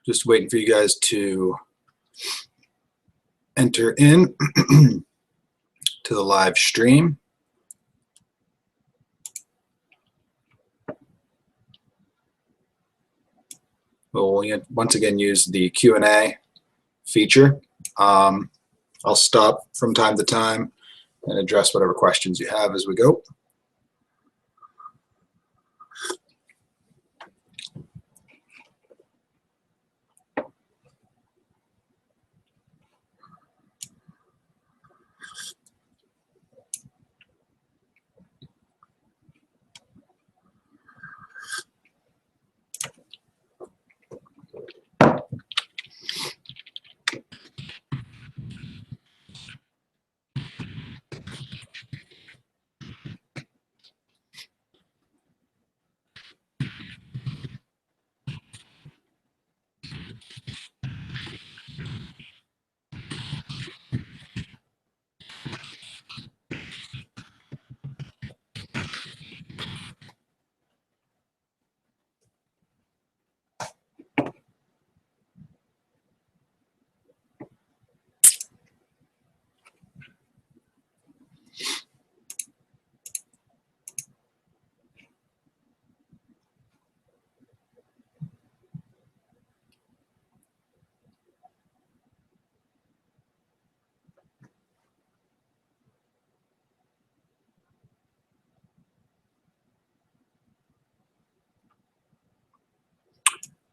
Just waiting for you guys to enter in to the live stream. We'll once again use the Q&A feature. I'll stop from time to time and address whatever questions you have as we go.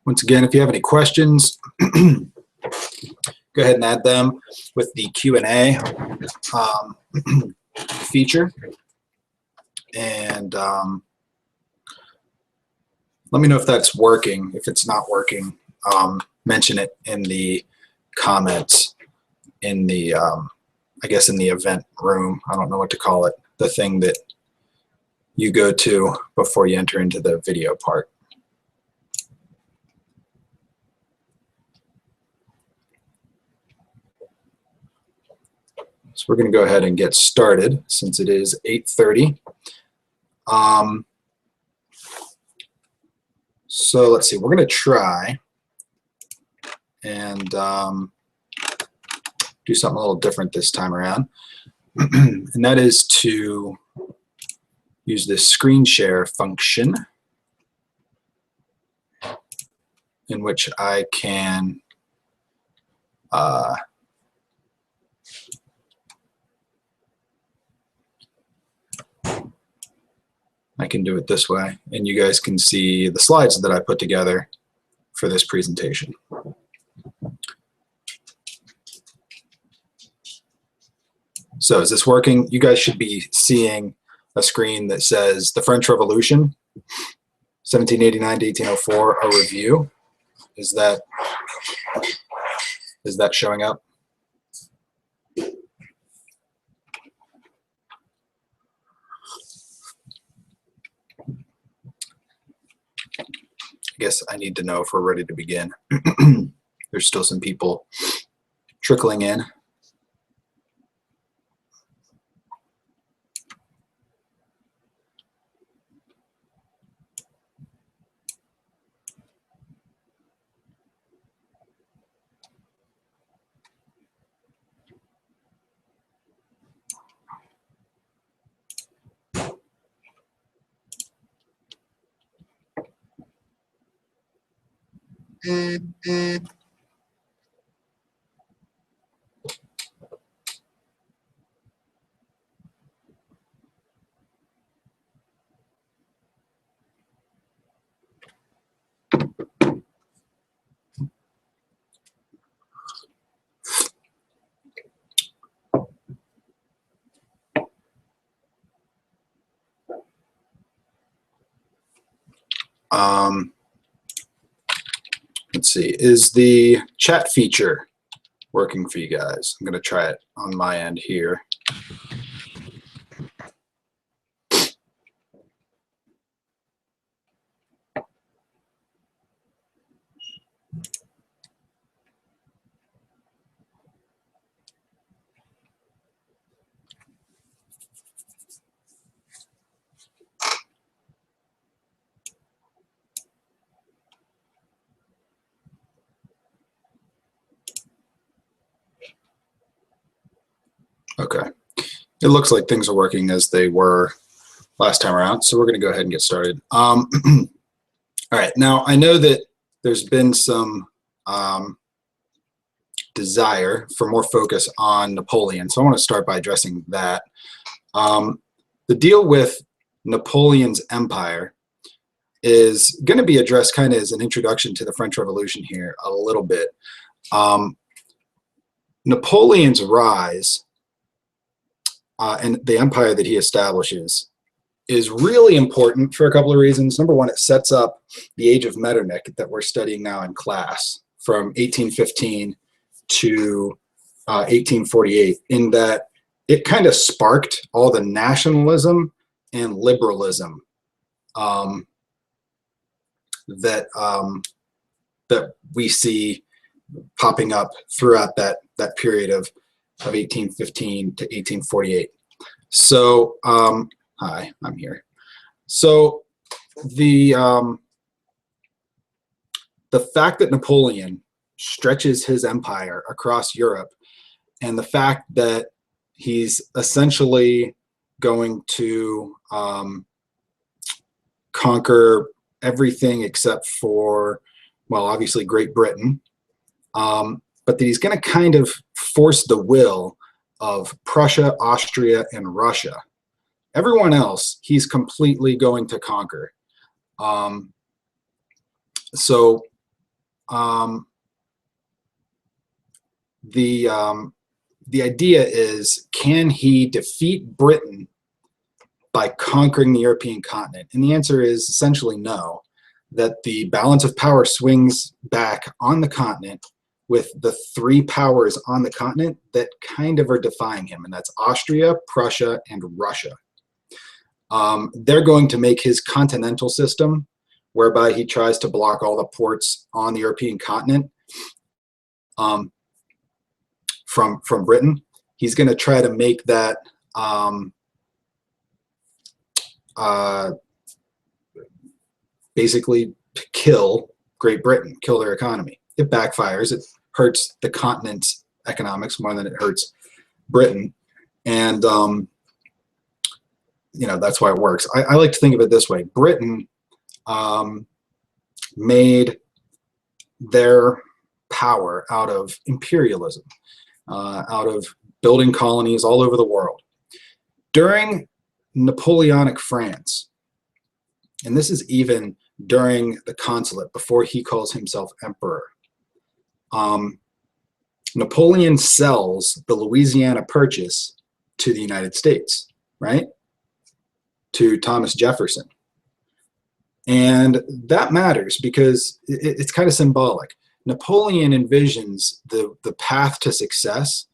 Once again, if you have any questions, go ahead and add them with the Q&A feature. And let me know if that's working. If it's not working, mention it in the comments in the, I guess in the event room. I don't know what to call it. The thing that you go to before you enter into the video part. So we're going to go ahead and get started since it is 8:30. So let's see, we're going to try and do something a little different this time around. And that is to use this screen share function in which I can do it this way, and you guys can see the slides that I put together for this presentation. So is this working? You guys should be seeing a screen that says the French Revolution, 1789 to 1804, a review. Is that showing up? I guess I need to know if we're ready to begin. There's still some people trickling in. Let's see, is the chat feature working for you guys? I'm going to try it on my end here. Okay, it looks like things are working as they were last time around, so we're going to go ahead and get started. All right, now I know that there's been some desire for more focus on Napoleon, so I want to start by addressing that. The deal with Napoleon's empire is going to be addressed kind of as an introduction to the French Revolution here a little bit. Napoleon's rise and the empire that he establishes is really important for a couple of reasons. Number one, it sets up the age of Metternich that we're studying now in class from 1815 to 1848, in that it kind of sparked all the nationalism and liberalism that we see popping up throughout that period of 1815 to 1848. So hi, I'm here. So the fact that Napoleon stretches his empire across Europe, and the fact that he's essentially going to conquer everything except for, well, obviously Great Britain, but that he's going to kind of force the will of Prussia, Austria, and Russia. Everyone else, he's completely going to conquer. The idea is, can he defeat Britain by conquering the European continent? And the answer is essentially no, that the balance of power swings back on the continent with the three powers on the continent that kind of are defying him, and that's Austria, Prussia, and Russia. They're going to make his continental system, whereby he tries to block all the ports on the European continent from Britain. He's going to try to make that basically kill Great Britain, kill their economy. It backfires. It hurts the continent's economics more than it hurts Britain. And you know, that's why it works. I like to think of it this way. Britain made their power out of imperialism, out of building colonies all over the world. During Napoleonic France, and this is even during the consulate, before he calls himself emperor, Napoleon sells the Louisiana Purchase to the United States, right? To Thomas Jefferson. And that matters because it's kind of symbolic. Napoleon envisions the path to success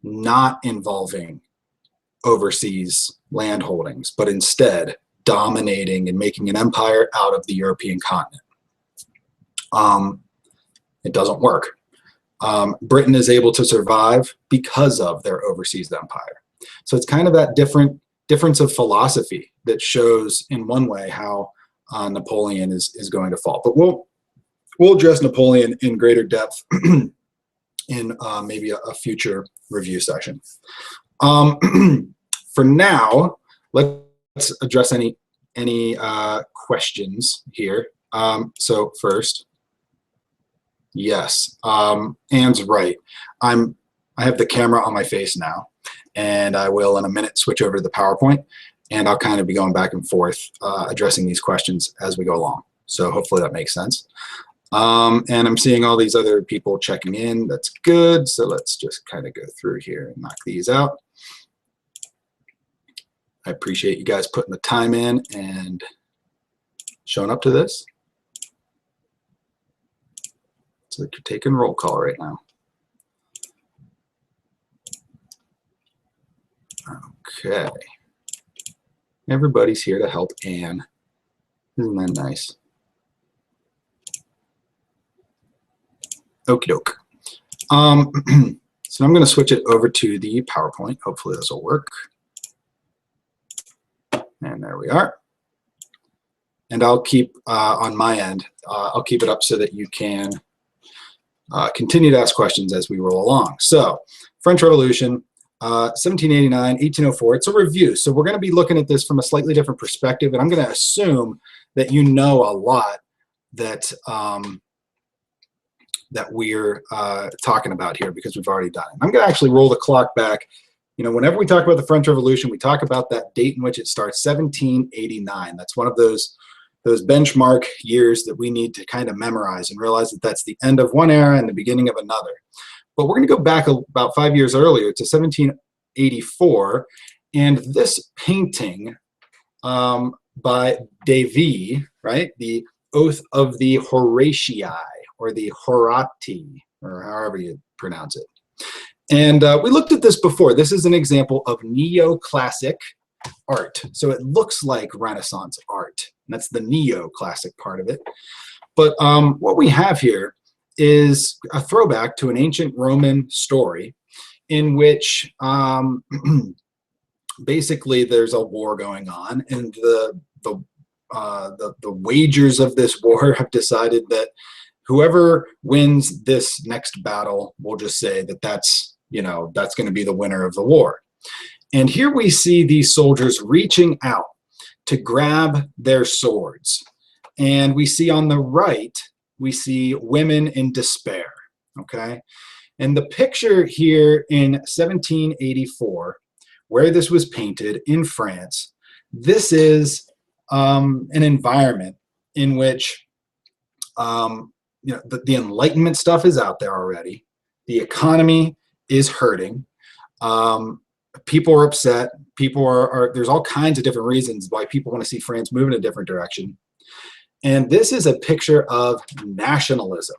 not involving overseas land holdings, but instead dominating and making an empire out of the European continent. It doesn't work. Britain is able to survive because of their overseas empire. So it's kind of that difference of philosophy that shows in one way how Napoleon is going to fall. But we'll address Napoleon in greater depth in maybe a future review session. For now, let's address any questions here. So first, yes, Anne's right. I have the camera on my face now, and I will in a minute switch over to the PowerPoint, and I'll kind of be going back and forth addressing these questions as we go along. So hopefully that makes sense. And I'm seeing all these other people checking in. That's good. So let's just kind of go through here and knock these out. I appreciate you guys putting the time in and showing up to this. It's like you're taking roll call right now. Okay. Everybody's here to help Anne. Isn't that nice? Okie doke. So I'm going to switch it over to the PowerPoint. Hopefully this will work. And there we are. And I'll keep, on my end, I'll keep it up so that you can continue to ask questions as we roll along. So, French Revolution, 1789, 1804. It's a review. So we're going to be looking at this from a slightly different perspective. And I'm going to assume that you know a lot that that we're talking about here because we've already done it. I'm going to actually roll the clock back. You know, whenever we talk about the French Revolution, we talk about that date in which it starts, 1789. That's one of those benchmark years that we need to kind of memorize and realize that that's the end of one era and the beginning of another. But we're going to go back about 5 years earlier to 1784, and this painting by Davy, right, the Oath of the Horatii, or the Horatii, or however you pronounce it. And we looked at this before. This is an example of neoclassic art. So it looks like Renaissance art. And that's the neoclassic part of it. But what we have here is a throwback to an ancient Roman story in which basically there's a war going on, and the wagers of this war have decided that whoever wins this next battle, we'll just say that that's going to be the winner of the war. And here we see these soldiers reaching out to grab their swords. And we see on the right, we see women in despair, okay? And the picture here in 1784, where this was painted in France, this is an environment in which the Enlightenment stuff is out there already. The economy is hurting. People are upset. People there's all kinds of different reasons why people want to see France move in a different direction. And this is a picture of nationalism.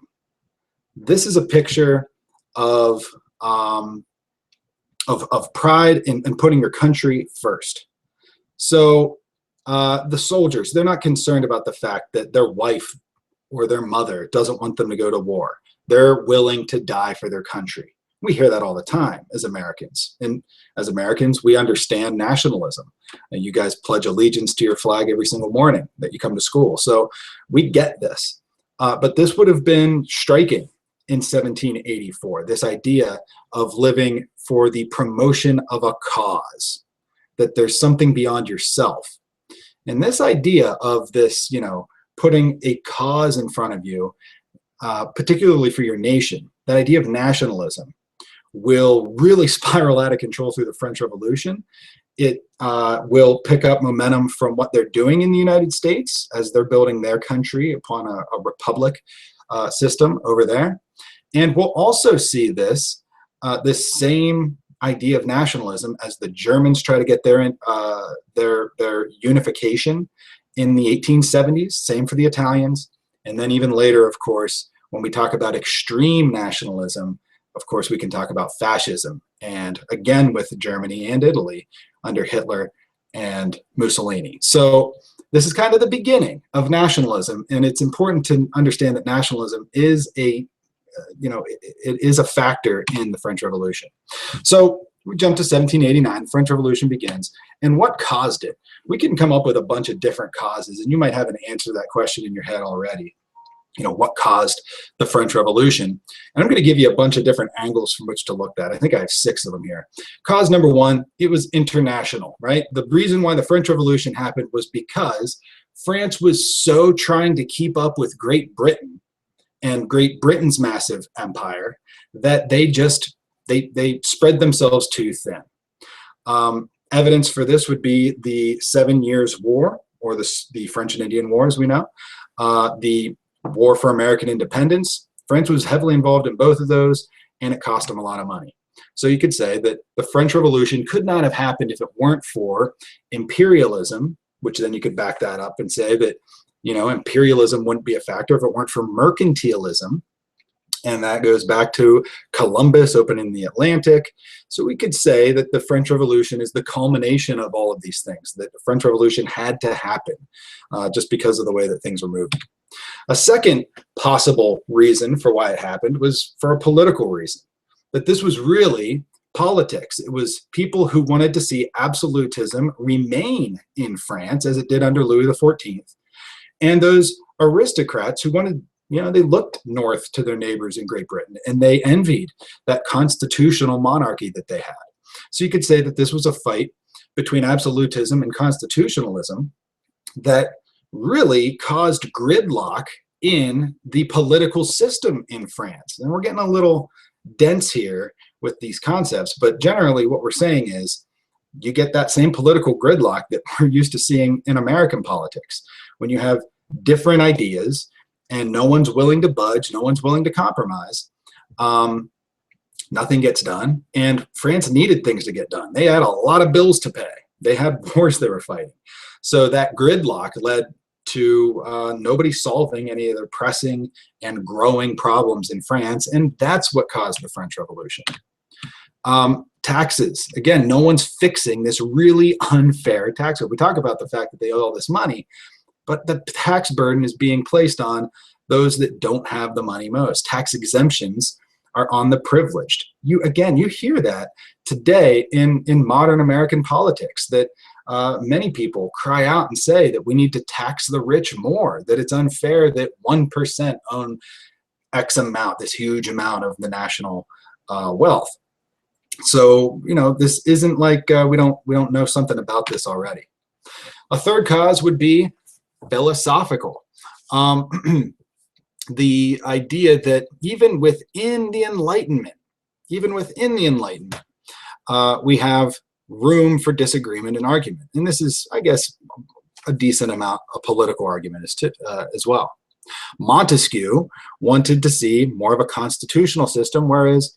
This is a picture of pride and putting your country first. So the soldiers, they're not concerned about the fact that their wife or their mother doesn't want them to go to war. They're willing to die for their country. We hear that all the time as Americans. And as Americans, we understand nationalism. And you guys pledge allegiance to your flag every single morning that you come to school. So we get this. But this would have been striking in 1784, this idea of living for the promotion of a cause, that there's something beyond yourself. And this idea of this, putting a cause in front of you, particularly for your nation, that idea of nationalism will really spiral out of control through the French Revolution. It will pick up momentum from what they're doing in the United States as they're building their country upon a republic system over there. And we'll also see this same idea of nationalism as the Germans try to get their unification in the 1870s, same for the Italians. And then even later, of course, when we talk about extreme nationalism, of course, we can talk about fascism. And again, with Germany and Italy under Hitler and Mussolini. So this is kind of the beginning of nationalism. And it's important to understand that nationalism is it is a factor in the French Revolution. So we jump to 1789, the French Revolution begins. And what caused it? We can come up with a bunch of different causes, and you might have an answer to that question in your head already. What caused the French Revolution? And I'm going to give you a bunch of different angles from which to look at. I think I have 6 of them here. Cause number 1, it was international, right? The reason why the French Revolution happened was because France was so trying to keep up with Great Britain and Great Britain's massive empire that they spread themselves too thin. Evidence for this would be the 7 Years' War, or the French and Indian War, as we know. The War for American Independence. France was heavily involved in both of those, and it cost them a lot of money. So you could say that the French Revolution could not have happened if it weren't for imperialism, which then you could back that up and say that, imperialism wouldn't be a factor if it weren't for mercantilism, And that goes back to Columbus opening the Atlantic. So we could say that the French Revolution is the culmination of all of these things, that the French Revolution had to happen just because of the way that things were moving. A second possible reason for why it happened was for a political reason, that this was really politics. It was people who wanted to see absolutism remain in France as it did under Louis XIV, and those aristocrats who wanted, they looked north to their neighbors in Great Britain, and they envied that constitutional monarchy that they had. So you could say that this was a fight between absolutism and constitutionalism that really caused gridlock in the political system in France. And we're getting a little dense here with these concepts, but generally what we're saying is you get that same political gridlock that we're used to seeing in American politics. When you have different ideas and no one's willing to budge, no one's willing to compromise, nothing gets done. And France needed things to get done. They had a lot of bills to pay. They had wars they were fighting. So that gridlock led to nobody solving any of the pressing and growing problems in France, and that's what caused the French Revolution. Taxes. Again, no one's fixing this really unfair tax. We talk about the fact that they owe all this money, but the tax burden is being placed on those that don't have the money most. Tax exemptions are on the privileged. You hear that today in modern American politics, that many people cry out and say that we need to tax the rich more, that it's unfair that 1% own X amount, this huge amount of the national wealth. So, this isn't like we don't know something about this already. A third cause would be philosophical. The idea that even within the Enlightenment, we have room for disagreement and argument. And this is, I guess, a decent amount of political argument as well. Montesquieu wanted to see more of a constitutional system, whereas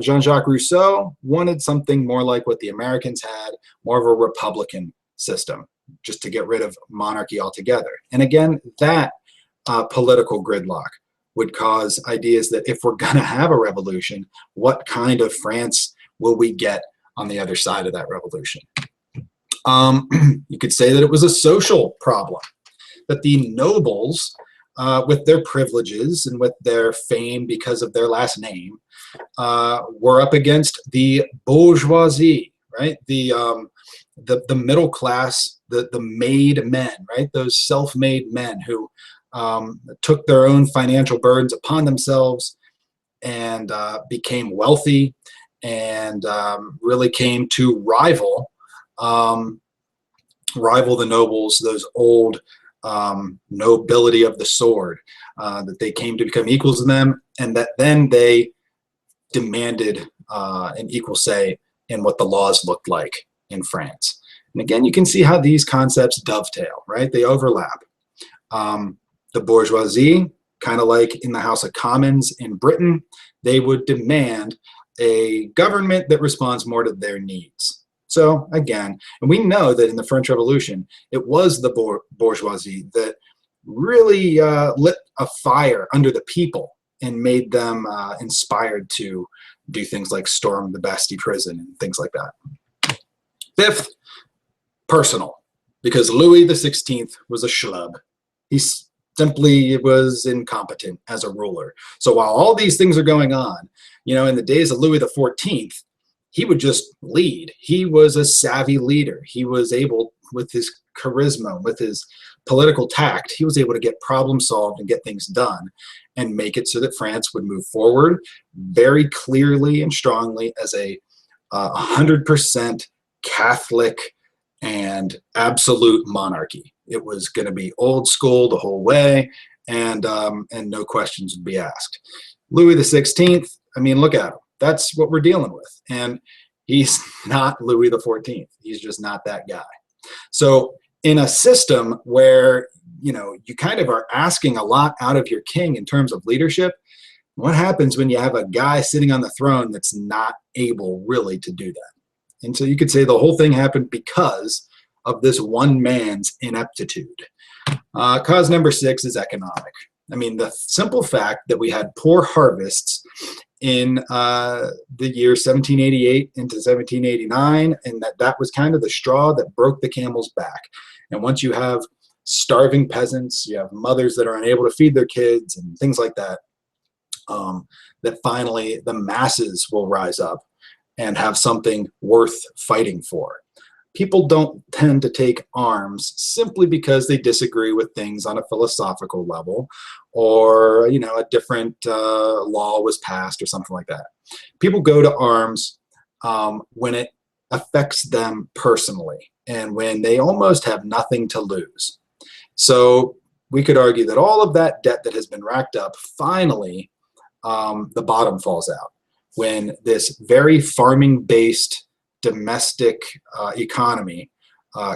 Jean-Jacques Rousseau wanted something more like what the Americans had, more of a republican system, just to get rid of monarchy altogether. And again, that political gridlock would cause ideas that if we're going to have a revolution, what kind of France will we get on the other side of that revolution? You could say that it was a social problem, that the nobles, with their privileges and with their fame because of their last name, were up against the bourgeoisie, right? The middle class, the made men, right? Those self-made men who took their own financial burdens upon themselves and became wealthy and really came to rival the nobles, those old nobility of the sword, that they came to become equals to them, and that then they demanded an equal say in what the laws looked like in France. And again, you can see how these concepts dovetail, right? They overlap. The bourgeoisie, kind of like in the House of Commons in Britain, they would demand a government that responds more to their needs. So again, and we know that in the French Revolution, it was the bourgeoisie that really lit a fire under the people and made them inspired to do things like storm the Bastille prison and things like that. Fifth, personal, because Louis XVI was a schlub. He simply was incompetent as a ruler. So while all these things are going on, in the days of Louis XIV, he would just lead. He was a savvy leader. He was able, with his charisma, with his political tact, he was able to get problem solved and get things done and make it so that France would move forward very clearly and strongly as a 100% Catholic and absolute monarchy. It was going to be old school the whole way, and no questions would be asked. Louis XVI, look at him. That's what we're dealing with. And he's not Louis XIV. He's just not that guy. So in a system where, you kind of are asking a lot out of your king in terms of leadership, what happens when you have a guy sitting on the throne that's not able really to do that? And so you could say the whole thing happened because of this one man's ineptitude. Cause number 6 is economic. I mean, the simple fact that we had poor harvests in the year 1788 into 1789, and that was kind of the straw that broke the camel's back. And once you have starving peasants, you have mothers that are unable to feed their kids and things like that, that finally the masses will rise up and have something worth fighting for. People don't tend to take arms simply because they disagree with things on a philosophical level, or a different law was passed or something like that. People go to arms when it affects them personally and when they almost have nothing to lose. So we could argue that all of that debt that has been racked up, finally the bottom falls out when this very farming-based domestic economy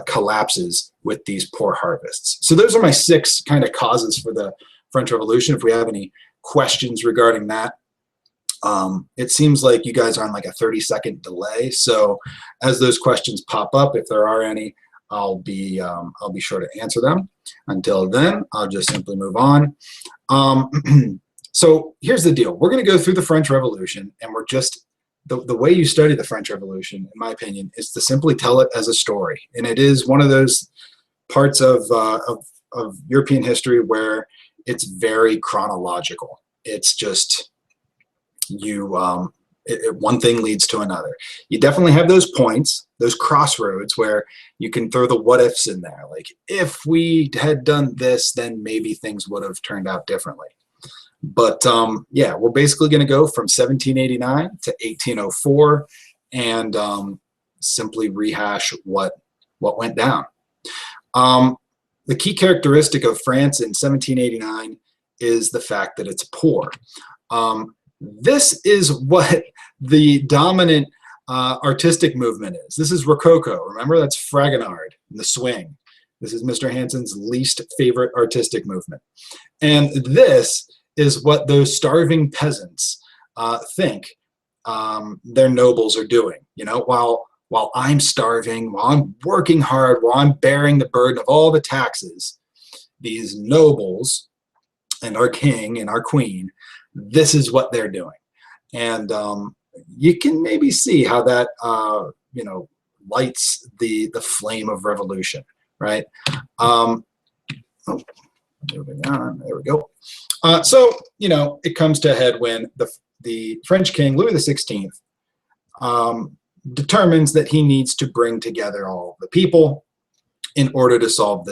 collapses with these poor harvests. So those are my 6 kind of causes for the French Revolution. If we have any questions regarding that, it seems like you guys are on like a 30-second delay. So as those questions pop up, if there are any, I'll be sure to answer them. Until then, I'll just simply move on. So here's the deal. We're going to go through the French Revolution, and we're just the way you study the French Revolution, in my opinion, is to simply tell it as a story. And it is one of those parts of European history where it's very chronological. It's just one thing leads to another. You definitely have those points, those crossroads where you can throw the what ifs in there. Like, if we had done this, then maybe things would have turned out differently. But yeah, we're basically going to go from 1789 to 1804 and simply rehash what went down. The key characteristic of France in 1789 is the fact that it's poor. This is what the dominant artistic movement is. This is Rococo. Remember, that's Fragonard and the swing. This is Mr. Hansen's least favorite artistic movement. And this is what those starving peasants think their nobles are doing. While I'm starving, while I'm working hard, while I'm bearing the burden of all the taxes, these nobles and our king and our queen, this is what they're doing. And you can maybe see how that lights the flame of revolution, right? Moving on, there we go. So it comes to a head when the French king Louis XVI determines that he needs to bring together all the people in order to solve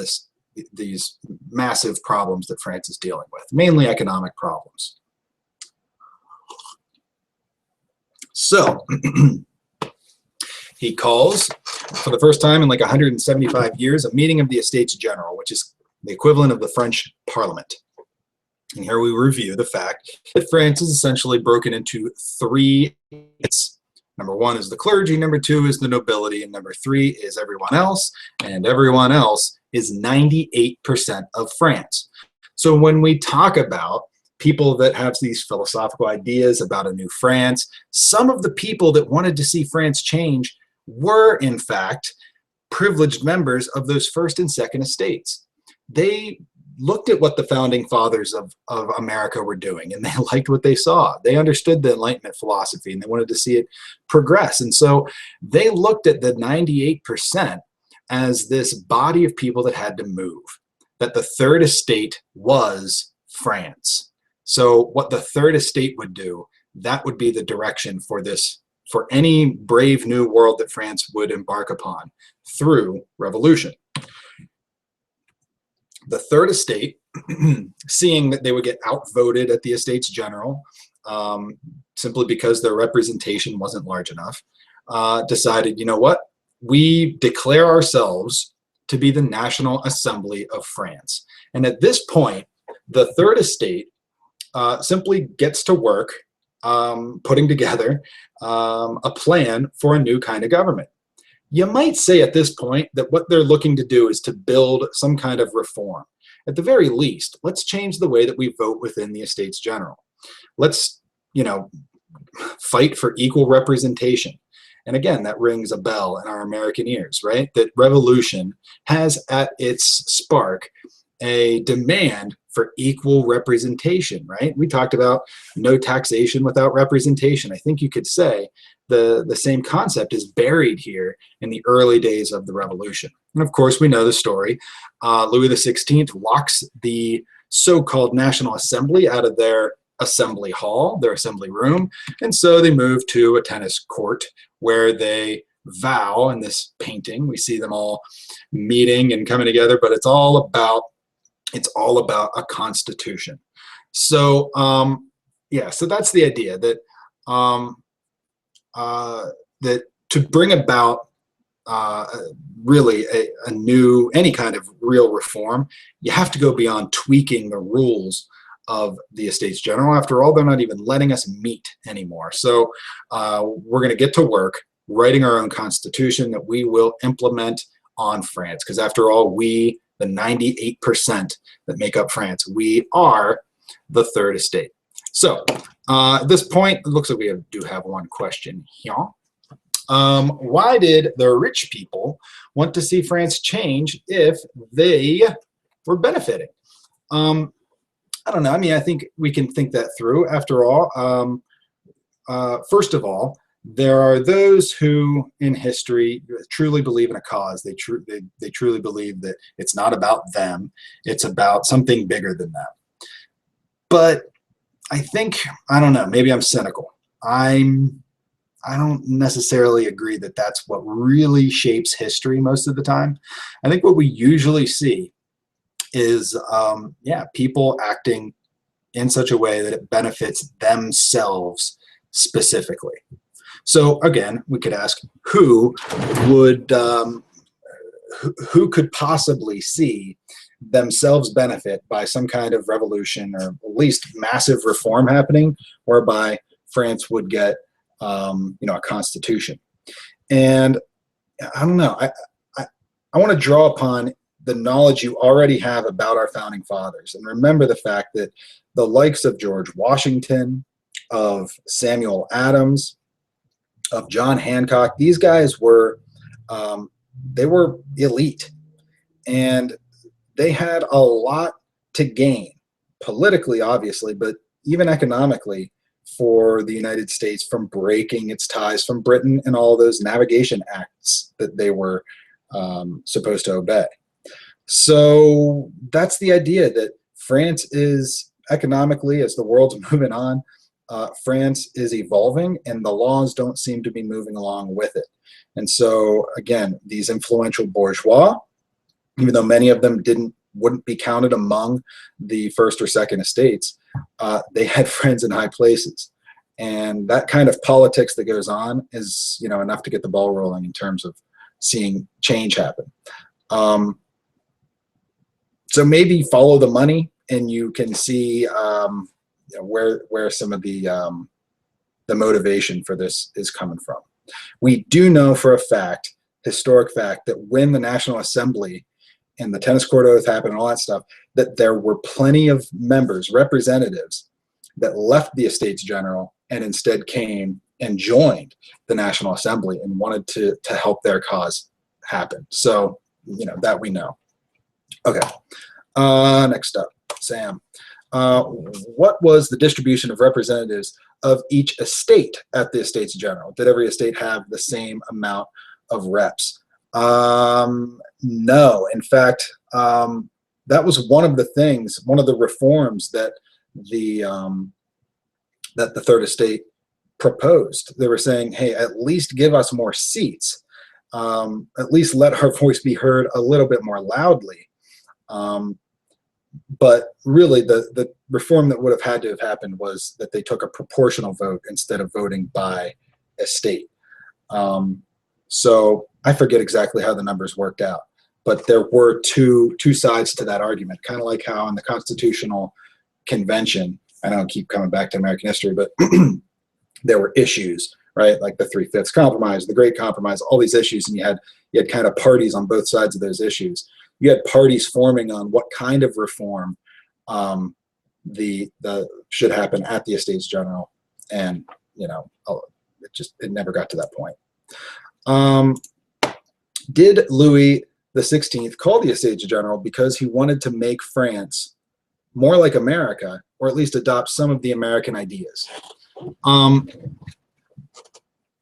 these massive problems that France is dealing with, mainly economic problems. So he calls, for the first time in like 175 years, a meeting of the Estates General, which is the equivalent of the French Parliament. And here we review the fact that France is essentially broken into 3 units. Number 1 is the clergy, number 2 is the nobility, and number 3 is everyone else, and everyone else is 98% of France. So when we talk about people that have these philosophical ideas about a new France, some of the people that wanted to see France change were, in fact, privileged members of those first and second estates. They looked at what the founding fathers of America were doing, and they liked what they saw. They understood the Enlightenment philosophy, and they wanted to see it progress. And so they looked at the 98% as this body of people that had to move, that the third estate was France. So what the third estate would do, that would be the direction for any brave new world that France would embark upon through revolution. The third estate, seeing that they would get outvoted at the Estates General, simply because their representation wasn't large enough, decided, you know what, we declare ourselves to be the National Assembly of France. And at this point, the third estate simply gets to work putting together a plan for a new kind of government. You might say at this point that what they're looking to do is to build some kind of reform. At the very least, let's change the way that we vote within the Estates General. Let's, fight for equal representation. And again, that rings a bell in our American ears, right? That revolution has at its spark a demand for equal representation, right? We talked about no taxation without representation. I think you could say the same concept is buried here in the early days of the revolution. And of course, we know the story. Louis XVI locks the so-called National Assembly out of their assembly hall, their assembly room, and so they move to a tennis court where they vow. In this painting, we see them all meeting and coming together, but it's all about a constitution. So yeah, so that's the idea, that that to bring about really a new, any kind of real reform, you have to go beyond tweaking the rules of the Estates General. After all, they're not even letting us meet anymore. So we're going to get to work writing our own constitution that we will implement on France, because after all, we, the 98% that make up France, we are the third estate. So at this point, it looks like we do have one question here. Why did the rich people want to see France change if they were benefiting? I don't know. I mean, I think we can think that through. After all, first of all, there are those who in history truly believe in a cause. They truly believe that it's not about them. It's about something bigger than them. But I think, I don't know, maybe I'm cynical. I don't necessarily agree that that's what really shapes history most of the time. I think what we usually see is, yeah, people acting in such a way that it benefits themselves specifically. So again, we could ask, who could possibly see themselves benefit by some kind of revolution, or at least massive reform happening, whereby France would get you know, a constitution? And I don't know. I want to draw upon the knowledge you already have about our founding fathers, and remember the fact that the likes of George Washington, of Samuel Adams, of John Hancock, these guys were they were elite, and they had a lot to gain politically, obviously, but even economically, for the United States from breaking its ties from Britain and all those navigation acts that they were supposed to obey. So that's the idea, that France is economically, as the world's moving on, France is evolving, and the laws don't seem to be moving along with it. And so again, these influential bourgeois, even though many of them wouldn't be counted among the first or second estates, they had friends in high places, and that kind of politics that goes on is, you know, enough to get the ball rolling in terms of seeing change happen. So maybe follow the money, and you can see you know, where some of the motivation for this is coming from. We do know for a fact, historic fact, that when the National Assembly and the tennis court oath happened and all that stuff, that there were plenty of members, representatives, that left the Estates General and instead came and joined the National Assembly and wanted to help their cause happen. So, you know, that we know. Okay, next up, Sam. What was the distribution of representatives of each estate at the Estates General? Did every estate have the same amount of reps? No. In fact, that was one of the things, one of the reforms that the Third Estate proposed. They were saying, hey, at least give us more seats. At least let our voice be heard a little bit more loudly. But really, the reform that would have had to have happened was that they took a proportional vote instead of voting by estate. So I forget exactly how the numbers worked out, but there were two sides to that argument, kind of like how in the Constitutional Convention, I don't keep coming back to American history, but there were issues, right? Like the 3/5 Compromise, the Great Compromise, all these issues, and you had kind of parties on both sides of those issues. You had parties forming on what kind of reform the should happen at the Estates General, and you know, it never got to that point. Did Louis the 16th called the Estates General because he wanted to make France more like America, or at least adopt some of the American ideas.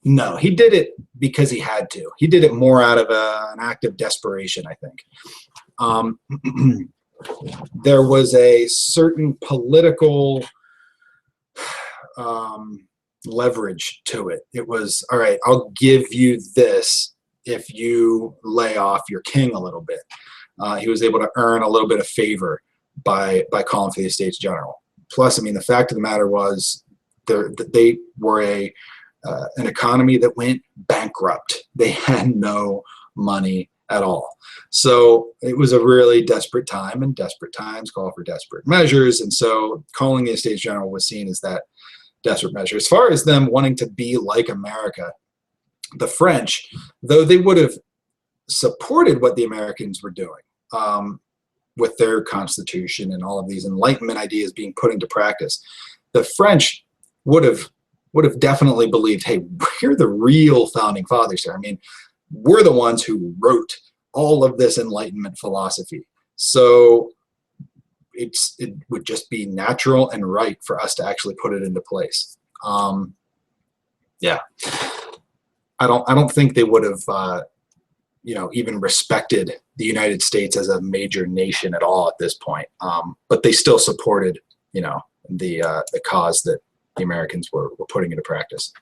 No, he did it because he had to. He did it more out of an act of desperation, I think. There was a certain political leverage to it. It was, all right, I'll give you this if you lay off your king a little bit. He was able to earn a little bit of favor by calling for the Estates General. Plus, I mean, the fact of the matter was they were an economy that went bankrupt. They had no money at all. So it was a really desperate time, and desperate times call for desperate measures. And so calling the Estates General was seen as that desperate measure. As far as them wanting to be like America, the French, though they would have supported what the Americans were doing with their constitution and all of these Enlightenment ideas being put into practice, the French would have definitely believed, hey, we're the real founding fathers here. I mean, we're the ones who wrote all of this Enlightenment philosophy. So it would just be natural and right for us to actually put it into place. Yeah, I don't think they would have, even respected the United States as a major nation at all at this point. But they still supported, the cause that the Americans were putting into practice.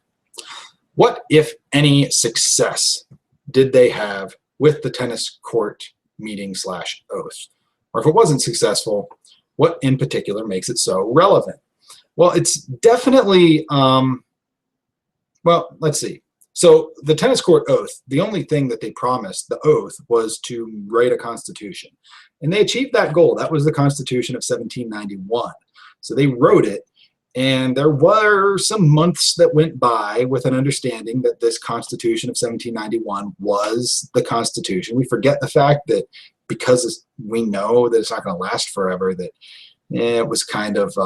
What, if any, success did they have with the tennis court meeting / oath? Or if it wasn't successful, what in particular makes it so relevant? Well, it's definitely, well, let's see. So the tennis court oath, the only thing that they promised, the oath, was to write a constitution. And they achieved that goal. That was the Constitution of 1791. So they wrote it. And there were some months that went by with an understanding that this Constitution of 1791 was the Constitution. We forget the fact that because we know that it's not going to last forever, that it was kind of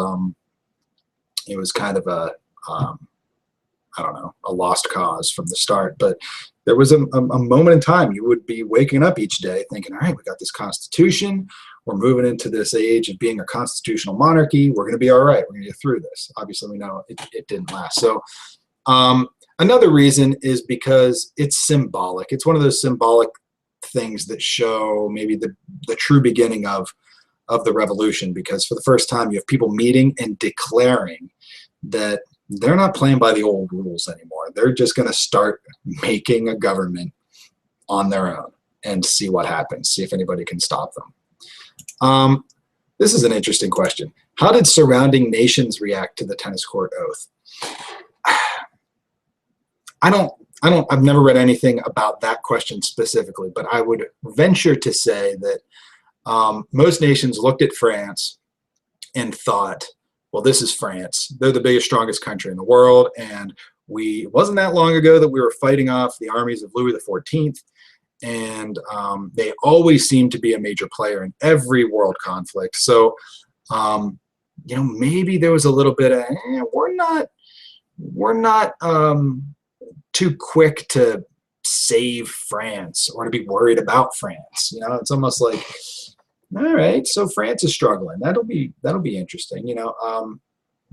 I don't know, a lost cause from the start. But there was a moment in time you would be waking up each day thinking, all right, we got this Constitution. We're moving into this age of being a constitutional monarchy. We're going to be all right. We're going to get through this. Obviously, we know it didn't last. So another reason is because it's symbolic. It's one of those symbolic things that show maybe the true beginning of the revolution, because for the first time you have people meeting and declaring that they're not playing by the old rules anymore. They're just going to start making a government on their own and see what happens, see if anybody can stop them. This is an interesting question. How did surrounding nations react to the tennis court oath? I've never read anything about that question specifically, but I would venture to say that most nations looked at France and thought, well, this is France. They're the biggest, strongest country in the world, and it wasn't that long ago that we were fighting off the armies of Louis XIV, and they always seem to be a major player in every world conflict. So, maybe there was a little bit of, we're not too quick to save France or to be worried about France. It's almost like, all right, so France is struggling. That'll be interesting. That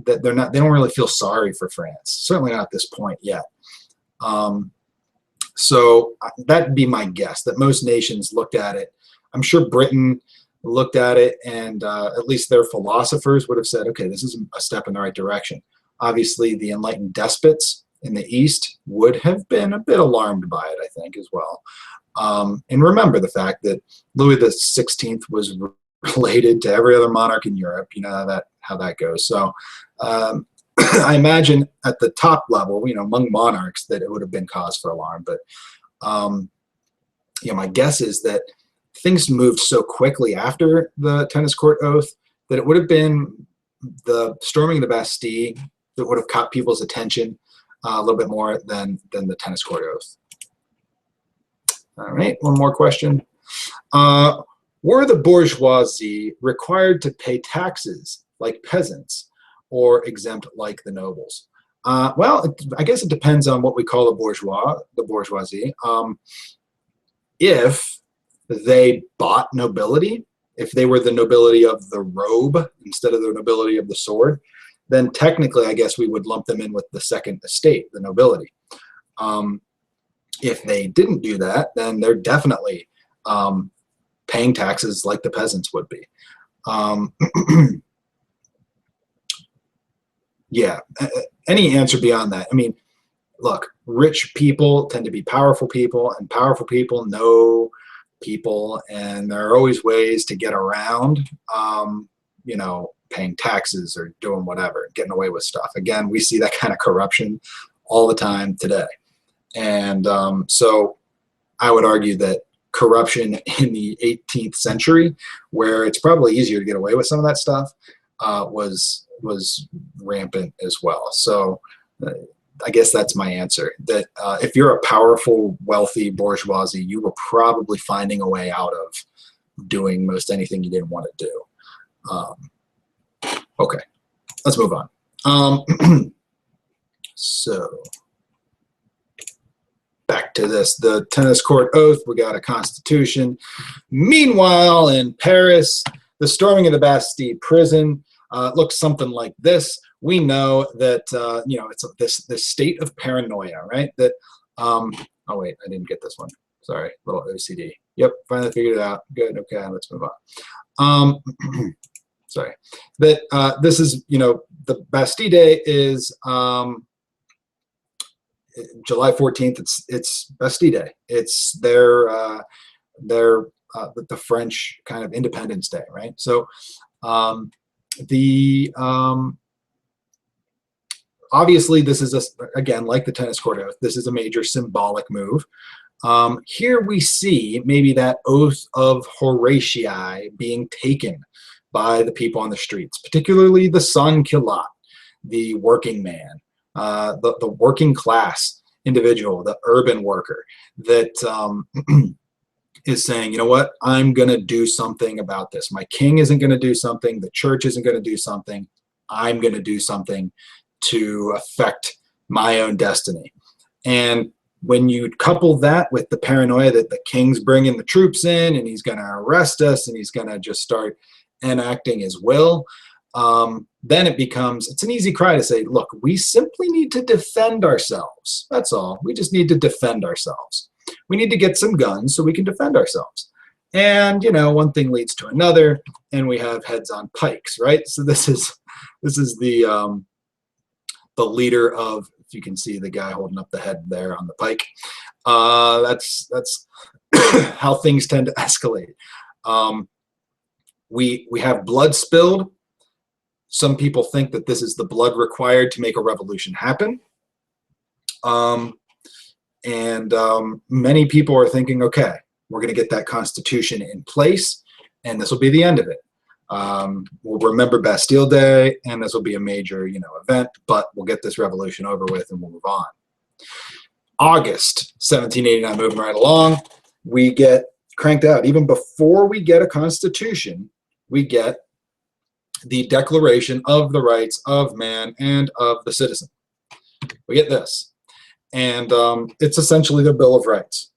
they don't really feel sorry for France. Certainly not at this point yet. So that'd be my guess, that most nations looked at it. I'm sure Britain looked at it, and at least their philosophers would have said, okay, this is a step in the right direction. Obviously, the enlightened despots in the East would have been a bit alarmed by it, I think, as well. And remember the fact that Louis XVI was related to every other monarch in Europe. You know how that goes. So I imagine at the top level, among monarchs, that it would have been cause for alarm. But my guess is that things moved so quickly after the tennis court oath that it would have been the storming the Bastille that would have caught people's attention a little bit more than the tennis court oath. All right, one more question. Were the bourgeoisie required to pay taxes like peasants, or exempt like the nobles? Well, I guess it depends on what we call the bourgeoisie. If they bought nobility, if they were the nobility of the robe instead of the nobility of the sword, then technically I guess we would lump them in with the second estate, the nobility. If they didn't do that, then they're definitely paying taxes like the peasants would be. Yeah, any answer beyond that? I mean, look, rich people tend to be powerful people, and powerful people know people, and there are always ways to get around, you know, paying taxes or doing whatever, getting away with stuff. Again, we see that kind of corruption all the time today. And so I would argue that corruption in the 18th century, where it's probably easier to get away with some of that stuff, was rampant as well. So I guess that's my answer, that if you're a powerful, wealthy bourgeoisie, you were probably finding a way out of doing most anything you didn't want to do. Okay, let's move on. So back to this, the tennis court oath, we got a constitution. Meanwhile, in Paris, the storming of the Bastille prison looks something like this. We know that, you know, it's this state of paranoia, right? That, oh wait, I didn't get this one. Sorry, little OCD. Yep, finally figured it out. Good, okay, let's move on. Sorry. That this is, you know, the Bastille Day is July 14th. It's Bastille Day. It's the French kind of Independence Day, right? So obviously this is again, like the tennis court oath, this is a major symbolic move. Here we see maybe that oath of Horatii being taken by the people on the streets, particularly the sans-culotte, the working man, the working class individual, the urban worker that is saying, you know what, I'm going to do something about this. My king isn't going to do something. The church isn't going to do something. I'm going to do something to affect my own destiny. And when you couple that with the paranoia that the king's bringing the troops in and he's going to arrest us and he's going to just start enacting his will, then it's an easy cry to say, look, we simply need to defend ourselves. That's all. We just need to defend ourselves. We need to get some guns so we can defend ourselves. And, you know, one thing leads to another, and we have heads on pikes, right? So this is the leader of, if you can see the guy holding up the head there on the pike. That's how things tend to escalate. We have blood spilled. Some people think that this is the blood required to make a revolution happen. Many people are thinking, okay, we're going to get that constitution in place, and this will be the end of it. We'll remember Bastille Day, and this will be a major, you know, event, but we'll get this revolution over with and we'll move on. August 1789, moving right along, we get cranked out. Even before we get a constitution, we get the Declaration of the Rights of Man and of the Citizen. We get this. And it's essentially the Bill of Rights.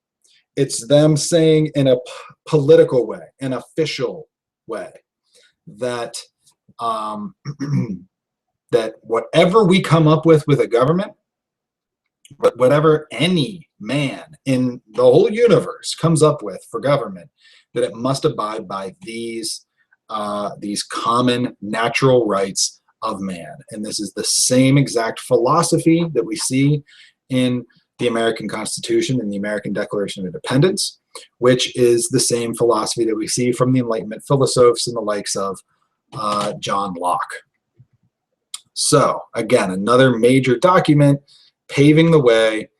It's them saying in a political way, an official way, that that whatever we come up with a government, whatever any man in the whole universe comes up with for government, that it must abide by these common natural rights of man. And this is the same exact philosophy that we see in the American Constitution and the American Declaration of Independence, which is the same philosophy that we see from the Enlightenment philosophers and the likes of John Locke. So again, another major document paving the way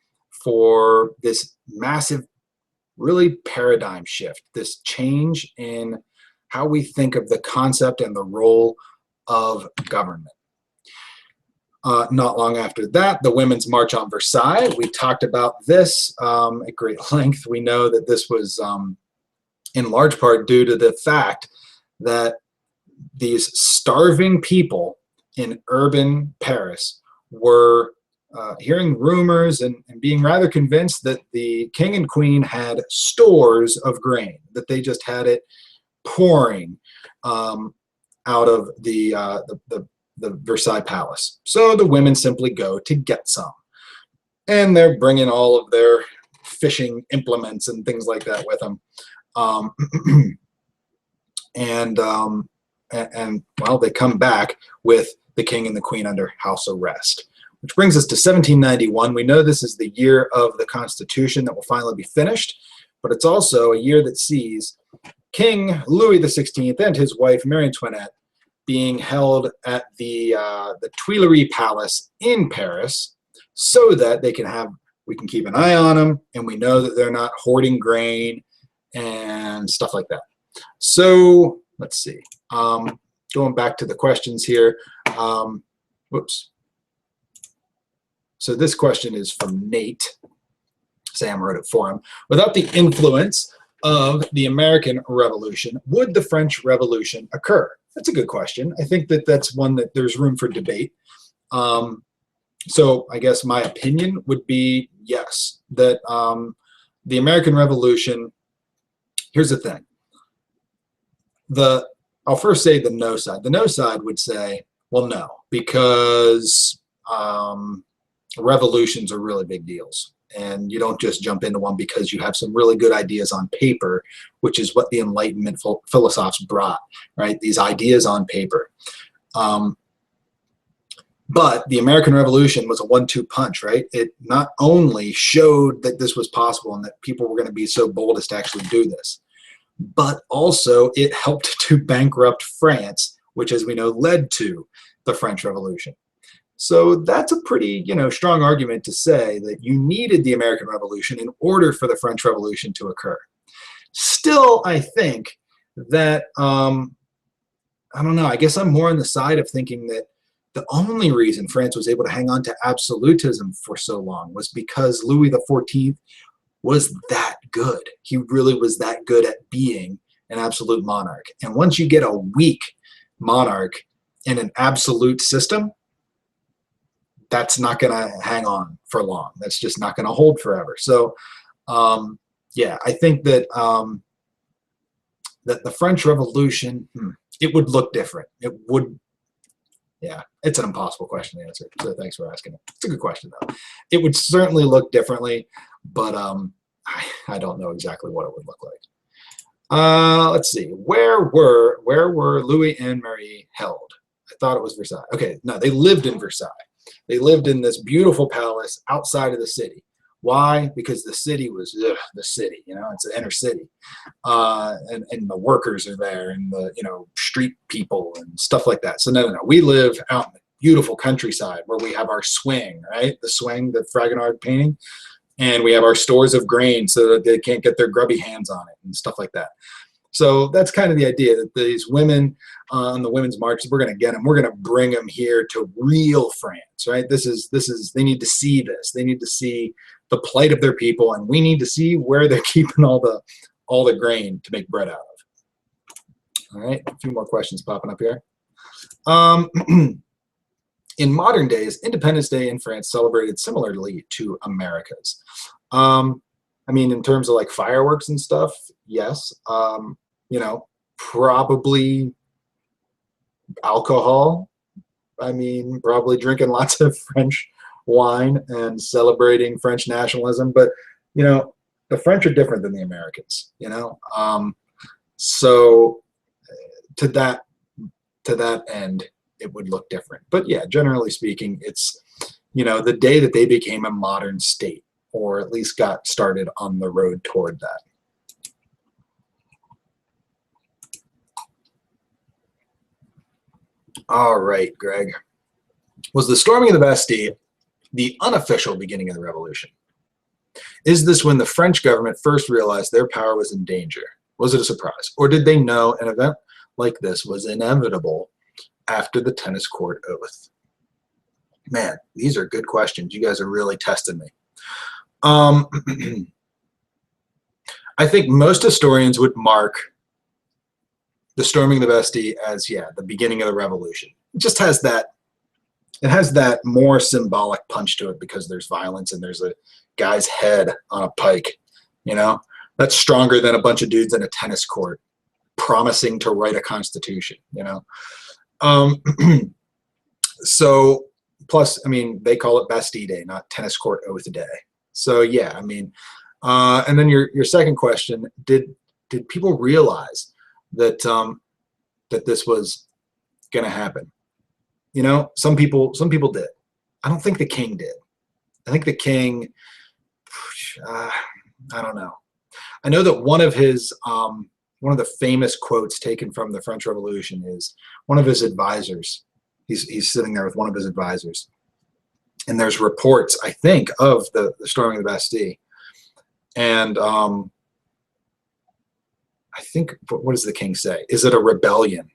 for this massive, really paradigm shift, this change in how we think of the concept and the role of government. Not long after that, the Women's March on Versailles. We talked about this at great length. We know that this was in large part due to the fact that these starving people in urban Paris were hearing rumors and being rather convinced that the king and queen had stores of grain, that they just had it pouring out of the Versailles palace. So the women simply go to get some. And they're bringing all of their fishing implements and things like that with them. And well, they come back with the king and the queen under house arrest. Which brings us to 1791. We know this is the year of the Constitution that will finally be finished, but it's also a year that sees King Louis XVI and his wife Marie Antoinette being held at the Tuileries Palace in Paris, so that we can keep an eye on them, and we know that they're not hoarding grain and stuff like that. So let's see. Going back to the questions here. Whoops. So this question is from Nate. Sam wrote it for him. Without the influence of the American Revolution, would the French Revolution occur? That's a good question. I think that that's one that there's room for debate. So I guess my opinion would be yes, that the American Revolution, here's the thing. I'll first say the no side. The no side would say, well, no, because revolutions are really big deals. And you don't just jump into one because you have some really good ideas on paper, which is what the Enlightenment philosophers brought, right? These ideas on paper. But the American Revolution was a 1-2 punch, right? It not only showed that this was possible and that people were going to be so bold as to actually do this, but also it helped to bankrupt France, which, as we know, led to the French Revolution. So that's a pretty, strong argument to say that you needed the American Revolution in order for the French Revolution to occur. Still, I think that, I don't know, I guess I'm more on the side of thinking that the only reason France was able to hang on to absolutism for so long was because Louis XIV was that good. He really was that good at being an absolute monarch. And once you get a weak monarch in an absolute system, that's not going to hang on for long. That's just not going to hold forever. So, yeah, I think that that the French Revolution, it would look different. It would, yeah, it's an impossible question to answer. So thanks for asking it. It's a good question, though. It would certainly look differently, but I don't know exactly what it would look like. Let's see. Where were Louis and Marie held? I thought it was Versailles. Okay, no, they lived in Versailles. They lived in this beautiful palace outside of the city. Why? Because the city was the city, it's an inner city. And the workers are there and the, street people and stuff like that. So no. We live out in the beautiful countryside where we have our swing, right? The swing, the Fragonard painting. And we have our stores of grain so that they can't get their grubby hands on it and stuff like that. So that's kind of the idea, that these women on the women's marches, we're going to get them. We're going to bring them here to real France, right? This is. They need to see this. They need to see the plight of their people, and we need to see where they're keeping all the grain to make bread out of. All right, a few more questions popping up here. In modern days, Independence Day in France celebrated similarly to America's. I mean, in terms of like fireworks and stuff, yes. Probably alcohol. I mean, probably drinking lots of French wine and celebrating French nationalism. But, the French are different than the Americans, So to that end, it would look different. But yeah, generally speaking, it's, the day that they became a modern state, or at least got started on the road toward that. All right, Greg. Was the storming of the Bastille the unofficial beginning of the revolution? Is this when the French government first realized their power was in danger? Was it a surprise? Or did they know an event like this was inevitable after the tennis court oath? Man, these are good questions. You guys are really testing me. I think most historians would mark the storming of the Bastille as, the beginning of the revolution. It just has that it has that more symbolic punch to it because there's violence and there's a guy's head on a pike, you know? That's stronger than a bunch of dudes in a tennis court promising to write a constitution, you know? So, plus, I mean, they call it Bastille Day, not tennis court oath day. So, yeah, I mean, and then your second question, did people realize that that this was going to happen? You know, some people did. I don't think the king did. I think the king, I don't know. I know that one of the famous quotes taken from the French Revolution is one of his advisors. He's sitting there with one of his advisors, and there's reports, I think, of the storming of the Bastille. And I think, what does the king say? Is it a rebellion?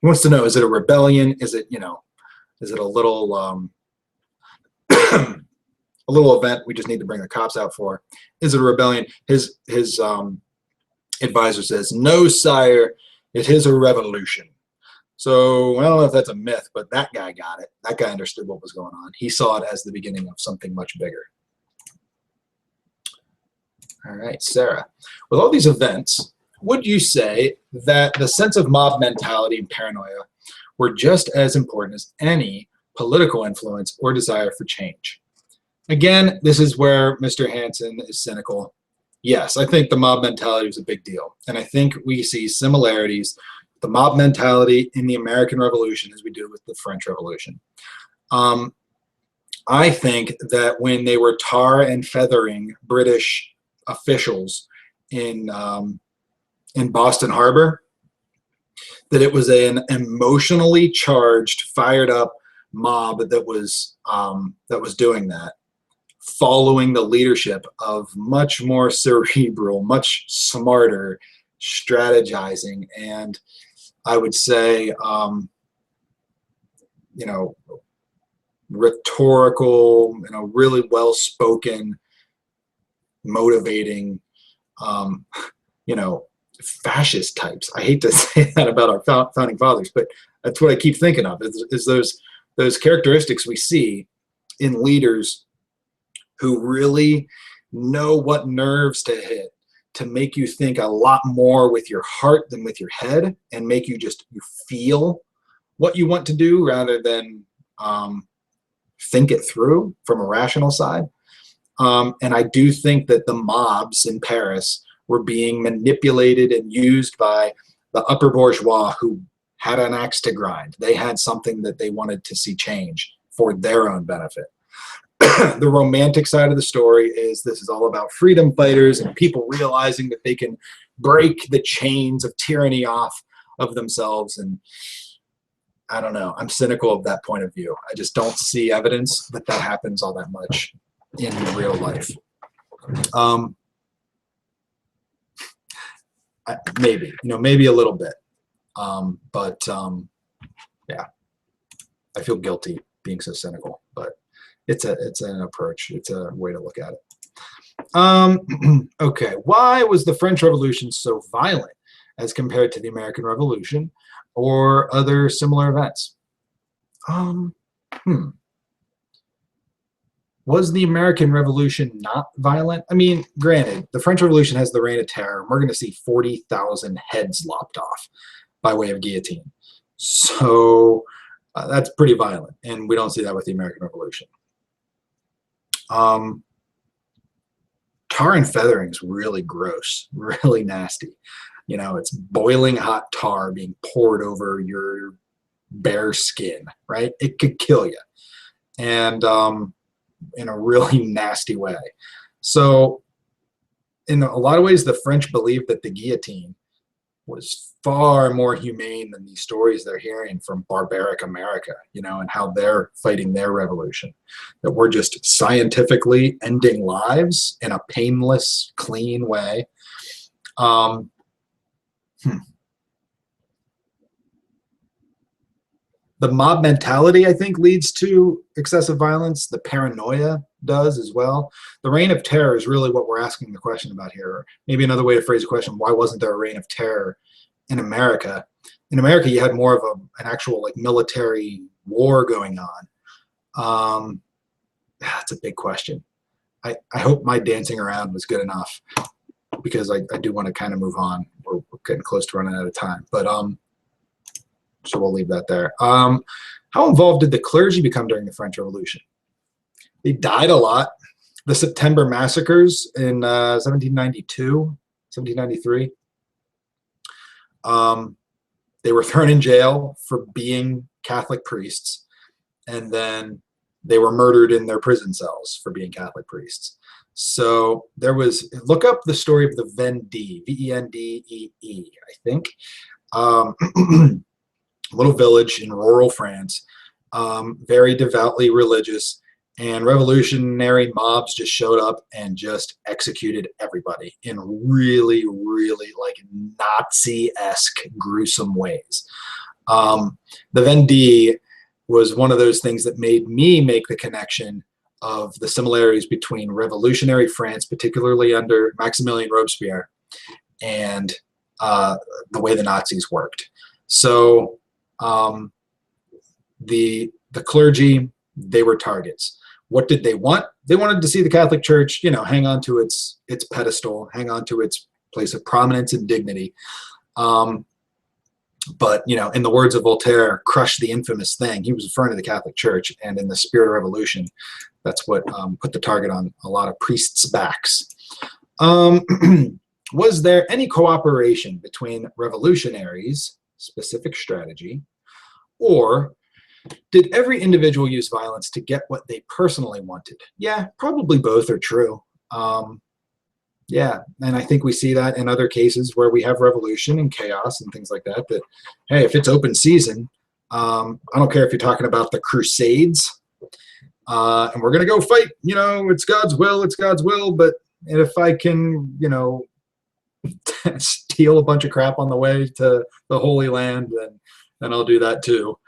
He wants to know, is it a rebellion? Is it, you know, is it a little a little event we just need to bring the cops out for? Is it a rebellion? His advisor says, no, sire, it is a revolution. So I don't know if that's a myth, but that guy got it. That guy understood what was going on. He saw it as the beginning of something much bigger. All right, Sarah. With all these events, would you say that the sense of mob mentality and paranoia were just as important as any political influence or desire for change? Again, this is where Mr. Hansen is cynical. Yes, I think the mob mentality was a big deal. And I think we see similarities with the mob mentality in the American Revolution as we do with the French Revolution. I think that when they were tar and feathering British officials in Boston Harbor, that it was an emotionally charged, fired up mob that was doing that, following the leadership of much more cerebral, much smarter, strategizing, and I would say, you know, rhetorical, you know, really well-spoken, motivating, you know, fascist types. I hate to say that about our founding fathers, but that's what I keep thinking of, is those characteristics we see in leaders who really know what nerves to hit to make you think a lot more with your heart than with your head, and make you feel what you want to do rather than think it through from a rational side. And I do think that the mobs in Paris were being manipulated and used by the upper bourgeois who had an axe to grind. They had something that they wanted to see change for their own benefit. The romantic side of the story is this is all about freedom fighters and people realizing that they can break the chains of tyranny off of themselves. And I don't know, I'm cynical of that point of view. I just don't see evidence that that happens all that much in real life. Maybe, you know, maybe a little bit. Yeah, I feel guilty being so cynical, but it's an approach. It's a way to look at it. Okay, why was the French Revolution so violent as compared to the American Revolution or other similar events? Was the American Revolution not violent? I mean, granted, the French Revolution has the Reign of Terror. We're going to see 40,000 heads lopped off by way of guillotine. So that's pretty violent, and we don't see that with the American Revolution. Tar and feathering is really gross, really nasty. You know, it's boiling hot tar being poured over your bare skin, right? It could kill you, and in a really nasty way. So in a lot of ways, the French believed that the guillotine was far more humane than these stories they're hearing from barbaric America, you know, and how they're fighting their revolution. That we're just scientifically ending lives in a painless, clean way. The mob mentality, I think, leads to excessive violence. The paranoia does as well. The Reign of Terror is really what we're asking the question about here. Maybe another way to phrase the question, why wasn't there a Reign of Terror in America? In America, you had more of an actual like military war going on? That's a big question. I hope my dancing around was good enough, because I do want to kind of move on. We're getting close to running out of time, but so we'll leave that there. How involved did the clergy become during the French Revolution? They died a lot. The September massacres in 1792, 1793. They were thrown in jail for being Catholic priests, and then they were murdered in their prison cells for being Catholic priests. So there was, look up the story of the Vendee, Vendee, I think. Little village in rural France, very devoutly religious, and revolutionary mobs just showed up and just executed everybody in really, really like Nazi-esque gruesome ways. The Vendee was one of those things that made me make the connection of the similarities between revolutionary France, particularly under Maximilien Robespierre, and the way the Nazis worked. So the clergy, they were targets. What did they want? They wanted to see the Catholic Church, you know, hang on to its pedestal, hang on to its place of prominence and dignity. But, you know, in the words of Voltaire, crush the infamous thing. He was referring to the Catholic Church, and in the spirit of revolution, that's what put the target on a lot of priests' backs. Was there any cooperation between revolutionaries, specific strategy, or did every individual use violence to get what they personally wanted? Yeah, probably both are true. Yeah, and I think we see that in other cases where we have revolution and chaos and things like that, that, hey, if it's open season, I don't care if you're talking about the Crusades, and we're going to go fight, you know, it's God's will, but if I can, you know, steal a bunch of crap on the way to the Holy Land, then I'll do that too.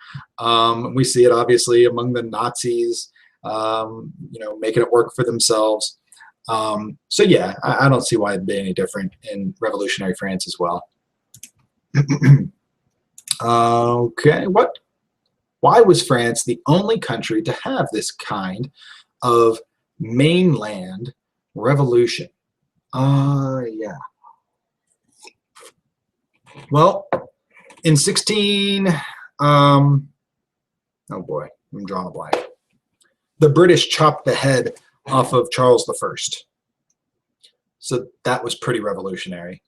We see it obviously among the Nazis, you know, making it work for themselves. So yeah, I don't see why it'd be any different in revolutionary France as well. Okay, why was France the only country to have this kind of mainland revolution? Yeah. Well, in oh boy, I'm drawing a blank. The British chopped the head off of Charles I. So that was pretty revolutionary.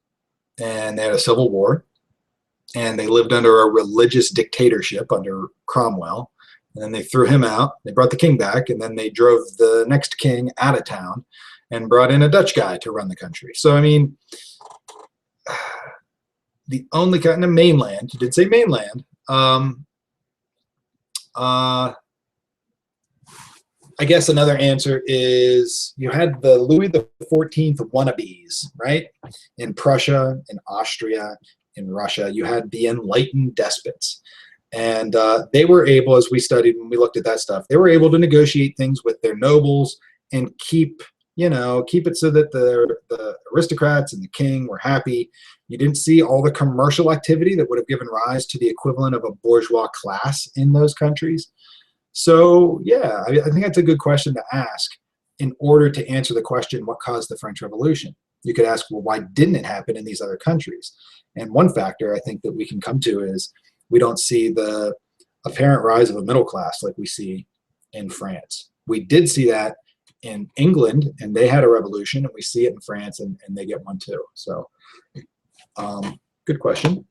And they had a civil war, and they lived under a religious dictatorship under Cromwell. And then they threw him out. They brought the king back, and then they drove the next king out of town and brought in a Dutch guy to run the country. So, I mean, the only kind of mainland, you did say mainland, I guess another answer is you had the Louis XIV wannabes, right? In Prussia, in Austria, in Russia, you had the enlightened despots. And they were able, as we studied when we looked at that stuff, they were able to negotiate things with their nobles and keep it so that the aristocrats and the king were happy. You didn't see all the commercial activity that would have given rise to the equivalent of a bourgeois class in those countries. So yeah, I think that's a good question to ask in order to answer the question, what caused the French Revolution? You could ask, well, why didn't it happen in these other countries? And one factor I think that we can come to is we don't see the apparent rise of a middle class like we see in France. We did see that in England, and they had a revolution, and we see it in France, and they get one too. So good question.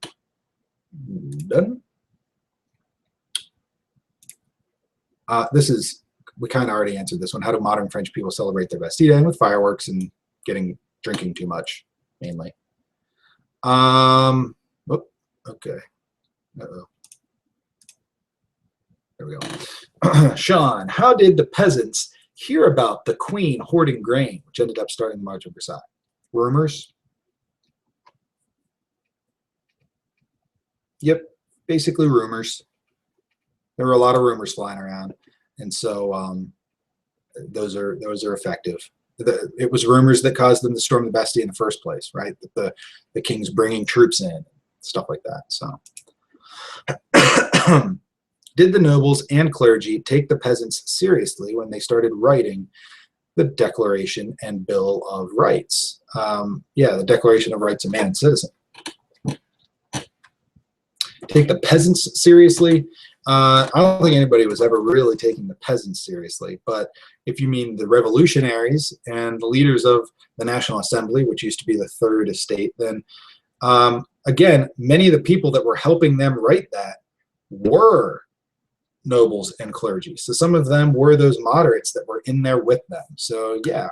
Done. We kind of already answered this one. How do modern French people celebrate their Bastille? With fireworks and drinking too much, mainly. Okay. Uh-oh. There we go. Sean, how did the peasants hear about the queen hoarding grain, which ended up starting the March of Versailles? Rumors? Yep, basically rumors. There were a lot of rumors flying around, and so those are effective. It was rumors that caused them to storm the Bastille in the first place, right? That the king's bringing troops in, stuff like that. So Did the nobles and clergy take the peasants seriously when they started writing the Declaration and Bill of Rights? Yeah, the Declaration of Rights of Man and Citizen. Take the peasants seriously? I don't think anybody was ever really taking the peasants seriously, but if you mean the revolutionaries and the leaders of the National Assembly, which used to be the third estate, then again, many of the people that were helping them write that were nobles and clergy. So some of them were those moderates that were in there with them. So yeah,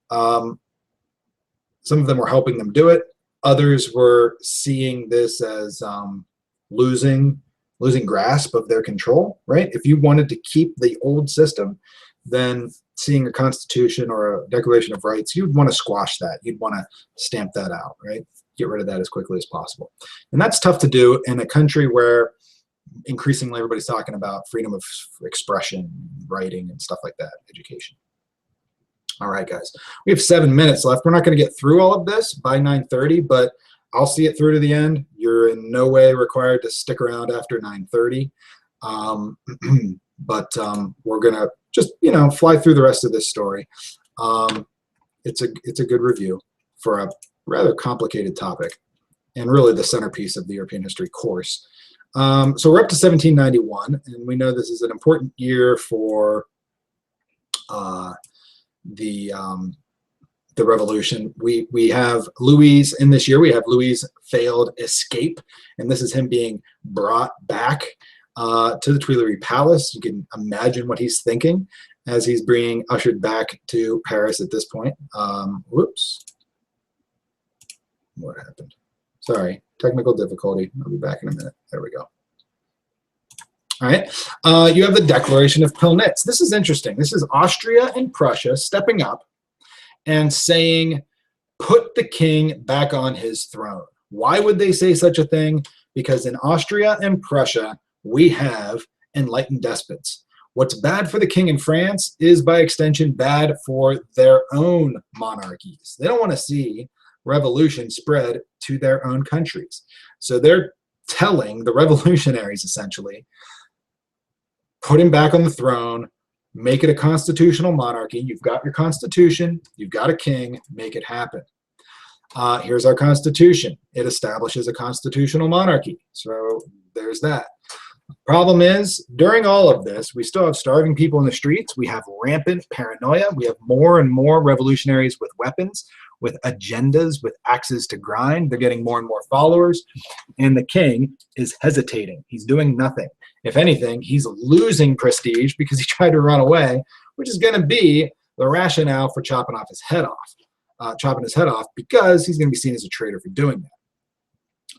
some of them were helping them do it. Others were seeing this as losing grasp of their control, right? If you wanted to keep the old system, then seeing a constitution or a Declaration of Rights, you'd want to squash that. You'd want to stamp that out, right? Get rid of that as quickly as possible. And that's tough to do in a country where increasingly everybody's talking about freedom of expression, writing, and stuff like that, education. All right, guys, we have 7 minutes left. We're not going to get through all of this by 9:30, but I'll see it through to the end. You're in no way required to stick around after 9:30. But we're going to just, fly through the rest of this story. It's a good review for a rather complicated topic and really the centerpiece of the European history course. So we're up to 1791, and we know this is an important year for the revolution. We have Louis in this year. We have Louis' failed escape, and this is him being brought back to the Tuileries Palace. You can imagine what he's thinking as he's being ushered back to Paris at this point. Whoops. What happened? Sorry, technical difficulty. I'll be back in a minute. There we go. All right, you have the Declaration of Pillnitz. This is interesting. This is Austria and Prussia stepping up and saying, put the king back on his throne. Why would they say such a thing? Because in Austria and Prussia, we have enlightened despots. What's bad for the king in France is by extension bad for their own monarchies. They don't want to see revolution spread to their own countries. So they're telling the revolutionaries, essentially, put him back on the throne, make it a constitutional monarchy. You've got your constitution, you've got a king, make it happen. Here's our constitution. It establishes a constitutional monarchy. So there's that. Problem is, during all of this, we still have starving people in the streets. We have rampant paranoia. We have more and more revolutionaries with weapons, with agendas, with axes to grind. They're getting more and more followers. And the king is hesitating. He's doing nothing. If anything, he's losing prestige because he tried to run away, which is going to be the rationale for chopping his head off, because he's going to be seen as a traitor for doing that.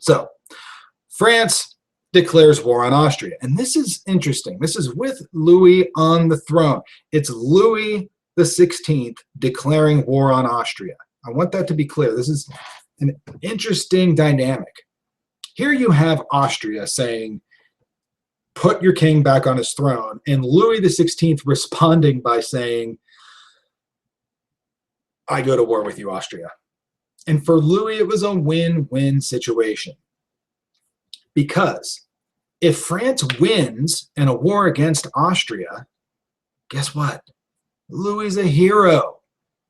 So France declares war on Austria. And this is interesting. This is with Louis on the throne. It's Louis XVI declaring war on Austria. I want that to be clear. This is an interesting dynamic. Here you have Austria saying, put your king back on his throne, and Louis XVI responding by saying, I go to war with you, Austria. And for Louis, it was a win-win situation. Because if France wins in a war against Austria, guess what? Louis is a hero.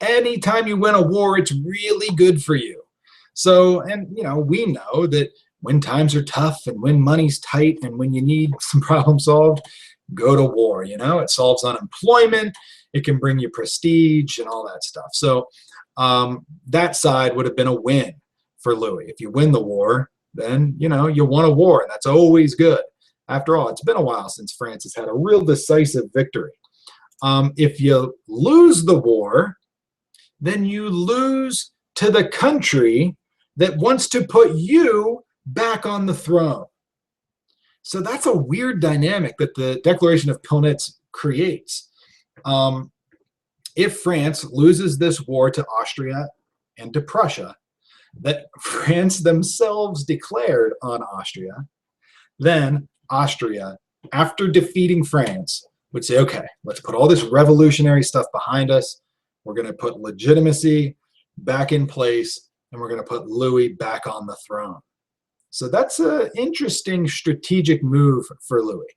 Anytime you win a war, it's really good for you. So, and we know that when times are tough and when money's tight and when you need some problem solved, go to war. It solves unemployment. It can bring you prestige and all that stuff. So that side would have been a win for Louis. If you win the war, then, you won a war, and that's always good. After all, it's been a while since France has had a real decisive victory. If you lose the war, then you lose to the country that wants to put you back on the throne. So that's a weird dynamic that the Declaration of Pillnitz creates. If France loses this war to Austria and to Prussia, that France themselves declared on Austria, then Austria, after defeating France, would say, okay, let's put all this revolutionary stuff behind us. We're going to put legitimacy back in place, and we're going to put Louis back on the throne. So that's an interesting strategic move for Louis.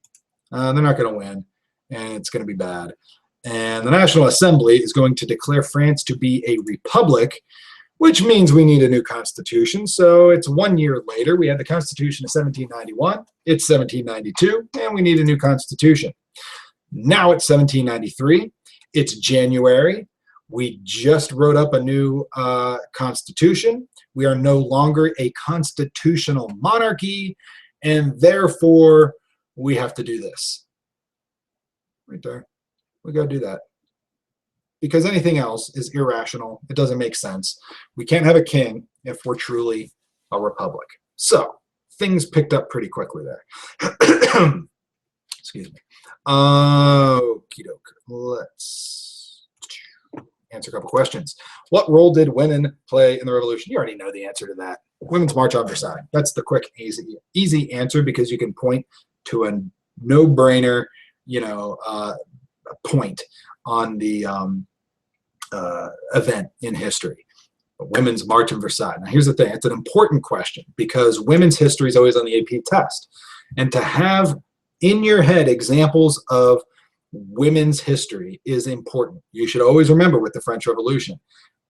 They're not going to win, and it's going to be bad. And the National Assembly is going to declare France to be a republic, which means we need a new constitution. So it's 1 year later. We had the Constitution of 1791. It's 1792, and we need a new constitution. Now it's 1793. It's January. We just wrote up a new constitution. We are no longer a constitutional monarchy, and therefore we have to do this. Right there. We got to do that. Because anything else is irrational. It doesn't make sense. We can't have a king if we're truly a republic. So things picked up pretty quickly there. Excuse me. Okie doke. Let's answer a couple questions. What role did women play in the revolution? You already know the answer to that. Women's March on Versailles. That's the quick, easy answer because you can point to a no-brainer, point on the event in history. The Women's March on Versailles. Now, here's the thing. It's an important question because women's history is always on the AP test. And to have in your head examples of women's history is important. You should always remember with the French Revolution.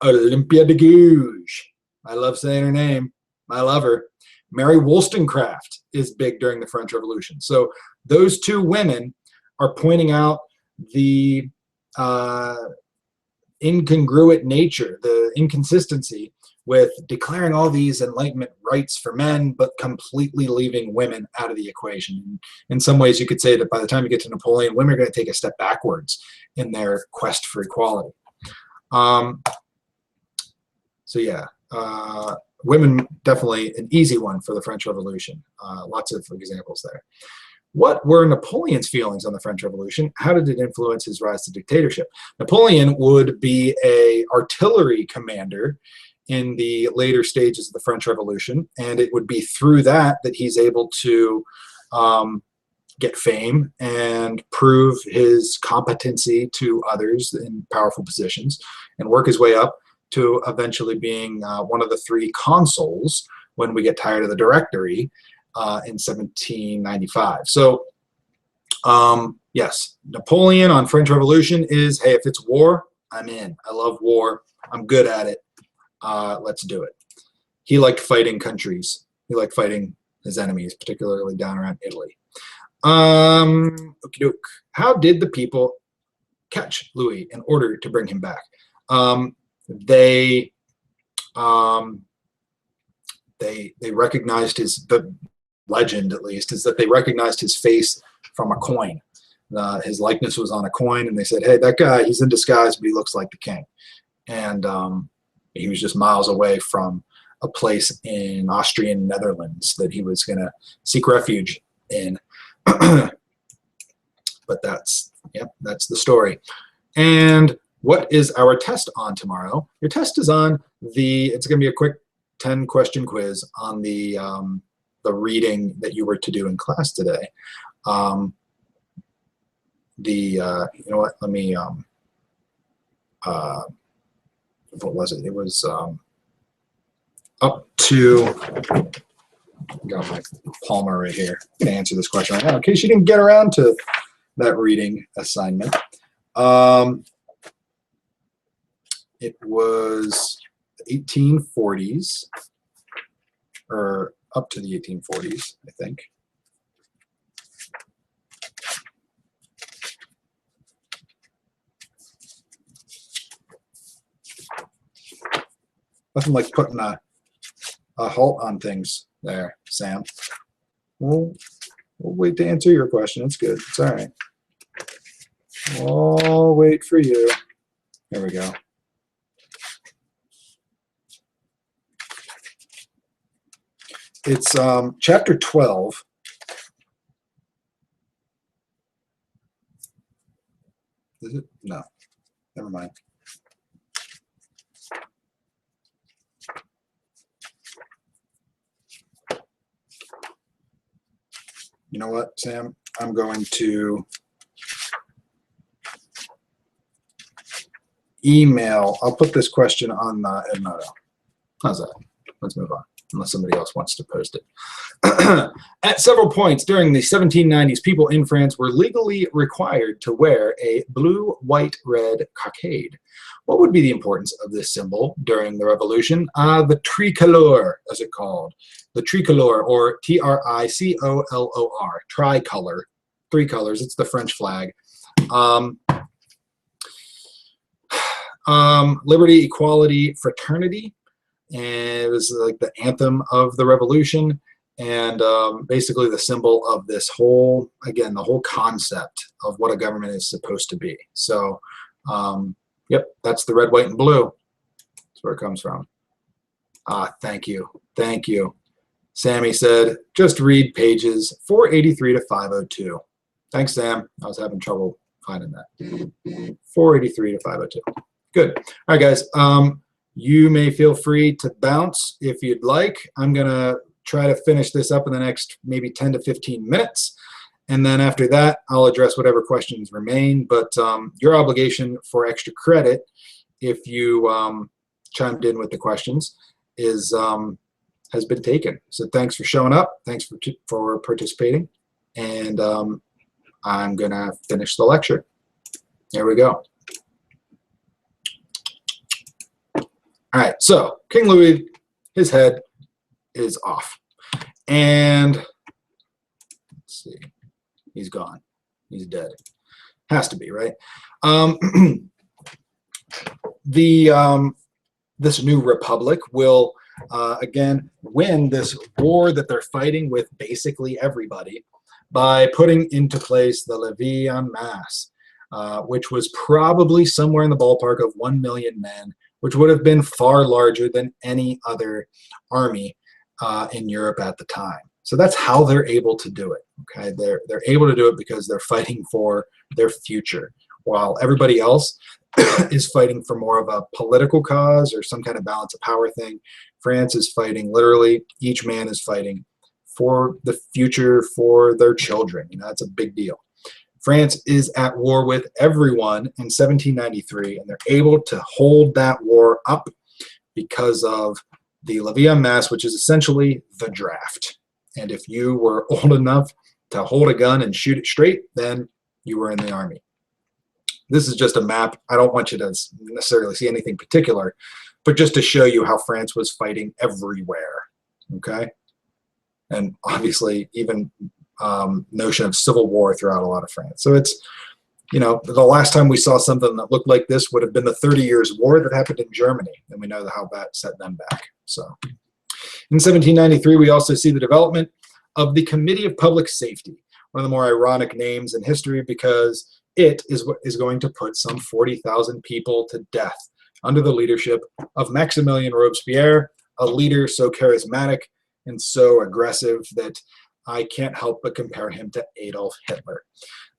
Olympia de Gouges. I love saying her name. I love her. Mary Wollstonecraft is big during the French Revolution. So those two women are pointing out the incongruent nature, the inconsistency with declaring all these Enlightenment rights for men, but completely leaving women out of the equation. In some ways, you could say that by the time you get to Napoleon, women are going to take a step backwards in their quest for equality. So yeah, women, definitely an easy one for the French Revolution. Lots of examples there. What were Napoleon's feelings on the French Revolution? How did it influence his rise to dictatorship? Napoleon would be an artillery commander in the later stages of the French Revolution, and it would be through that that he's able to get fame and prove his competency to others in powerful positions and work his way up to eventually being one of the three consuls when we get tired of the Directory in 1795. So yes, Napoleon on French Revolution is, hey, if it's war, I'm in. I love war. I'm good at it. Let's do it. He liked fighting countries. He liked fighting his enemies, particularly down around Italy. Okie doke. How did the people catch Louis in order to bring him back? They recognized the legend, at least, is that they recognized his face from a coin. His likeness was on a coin, and they said, hey, that guy, he's in disguise, but he looks like the king. And he was just miles away from a place in Austrian Netherlands that he was going to seek refuge in. But that's the story. And what is our test on tomorrow? Your test is on it's going to be a quick 10-question quiz on the reading that you were to do in class today. You know what? Let me. What was it? It was up to. Got my Palmer right here to answer this question right now, in case you didn't get around to that reading assignment. It was the 1840s, or up to the 1840s, I think. Nothing like putting a halt on things there, Sam. We'll wait to answer your question. It's good. It's all right. I'll wait for you. There we go. It's chapter 12. Is it? No. Never mind. You know what, Sam? I'm going to email. I'll put this question on Edmodo. How's that? Let's move on. unless somebody else wants to post it. At several points during the 1790s, people in France were legally required to wear a blue, white, red cockade. What would be the importance of this symbol during the Revolution? The tricolor, as it's called. The tricolor, or Tricolor, tricolor, three colors. It's the French flag. Liberty, equality, fraternity. And it was like the anthem of the Revolution, and basically the symbol of this whole, again, the whole concept of what a government is supposed to be. So, yep, that's the red, white, and blue. That's where it comes from. Thank you. Thank you. Sammy said, just read pages 483 to 502. Thanks, Sam. I was having trouble finding that. 483 to 502. Good. All right, guys. You may feel free to bounce if you'd like. I'm going to try to finish this up in the next maybe 10 to 15 minutes. And then after that, I'll address whatever questions remain. But your obligation for extra credit, if you chimed in with the questions, is has been taken. So thanks for showing up. Thanks for participating. And I'm going to finish the lecture. There we go. All right, so King Louis, his head is off. And let's see, he's gone. He's dead. Has to be, right? This new republic will, again, win this war that they're fighting with basically everybody by putting into place the levée en masse, which was probably somewhere in the ballpark of 1 million men, which would have been far larger than any other army in Europe at the time. So that's how they're able to do it. Okay, they're able to do it because they're fighting for their future, while everybody else is fighting for more of a political cause or some kind of balance of power thing. France is fighting, literally, each man is fighting for the future for their children. You know, that's a big deal. France is at war with everyone in 1793, and they're able to hold that war up because of the levée en masse, which is essentially the draft. And if you were old enough to hold a gun and shoot it straight, then you were in the army. This is just a map. I don't want you to necessarily see anything particular, but just to show you how France was fighting everywhere, okay? And obviously even notion of civil war throughout a lot of France. So it's, you know, the last time we saw something that looked like this would have been the 30 Years' War that happened in Germany, and we know how that set them back. So in 1793, we also see the development of the Committee of Public Safety, one of the more ironic names in history because it is what is going to put some 40,000 people to death under the leadership of Maximilien Robespierre, a leader so charismatic and so aggressive that I can't help but compare him to Adolf Hitler.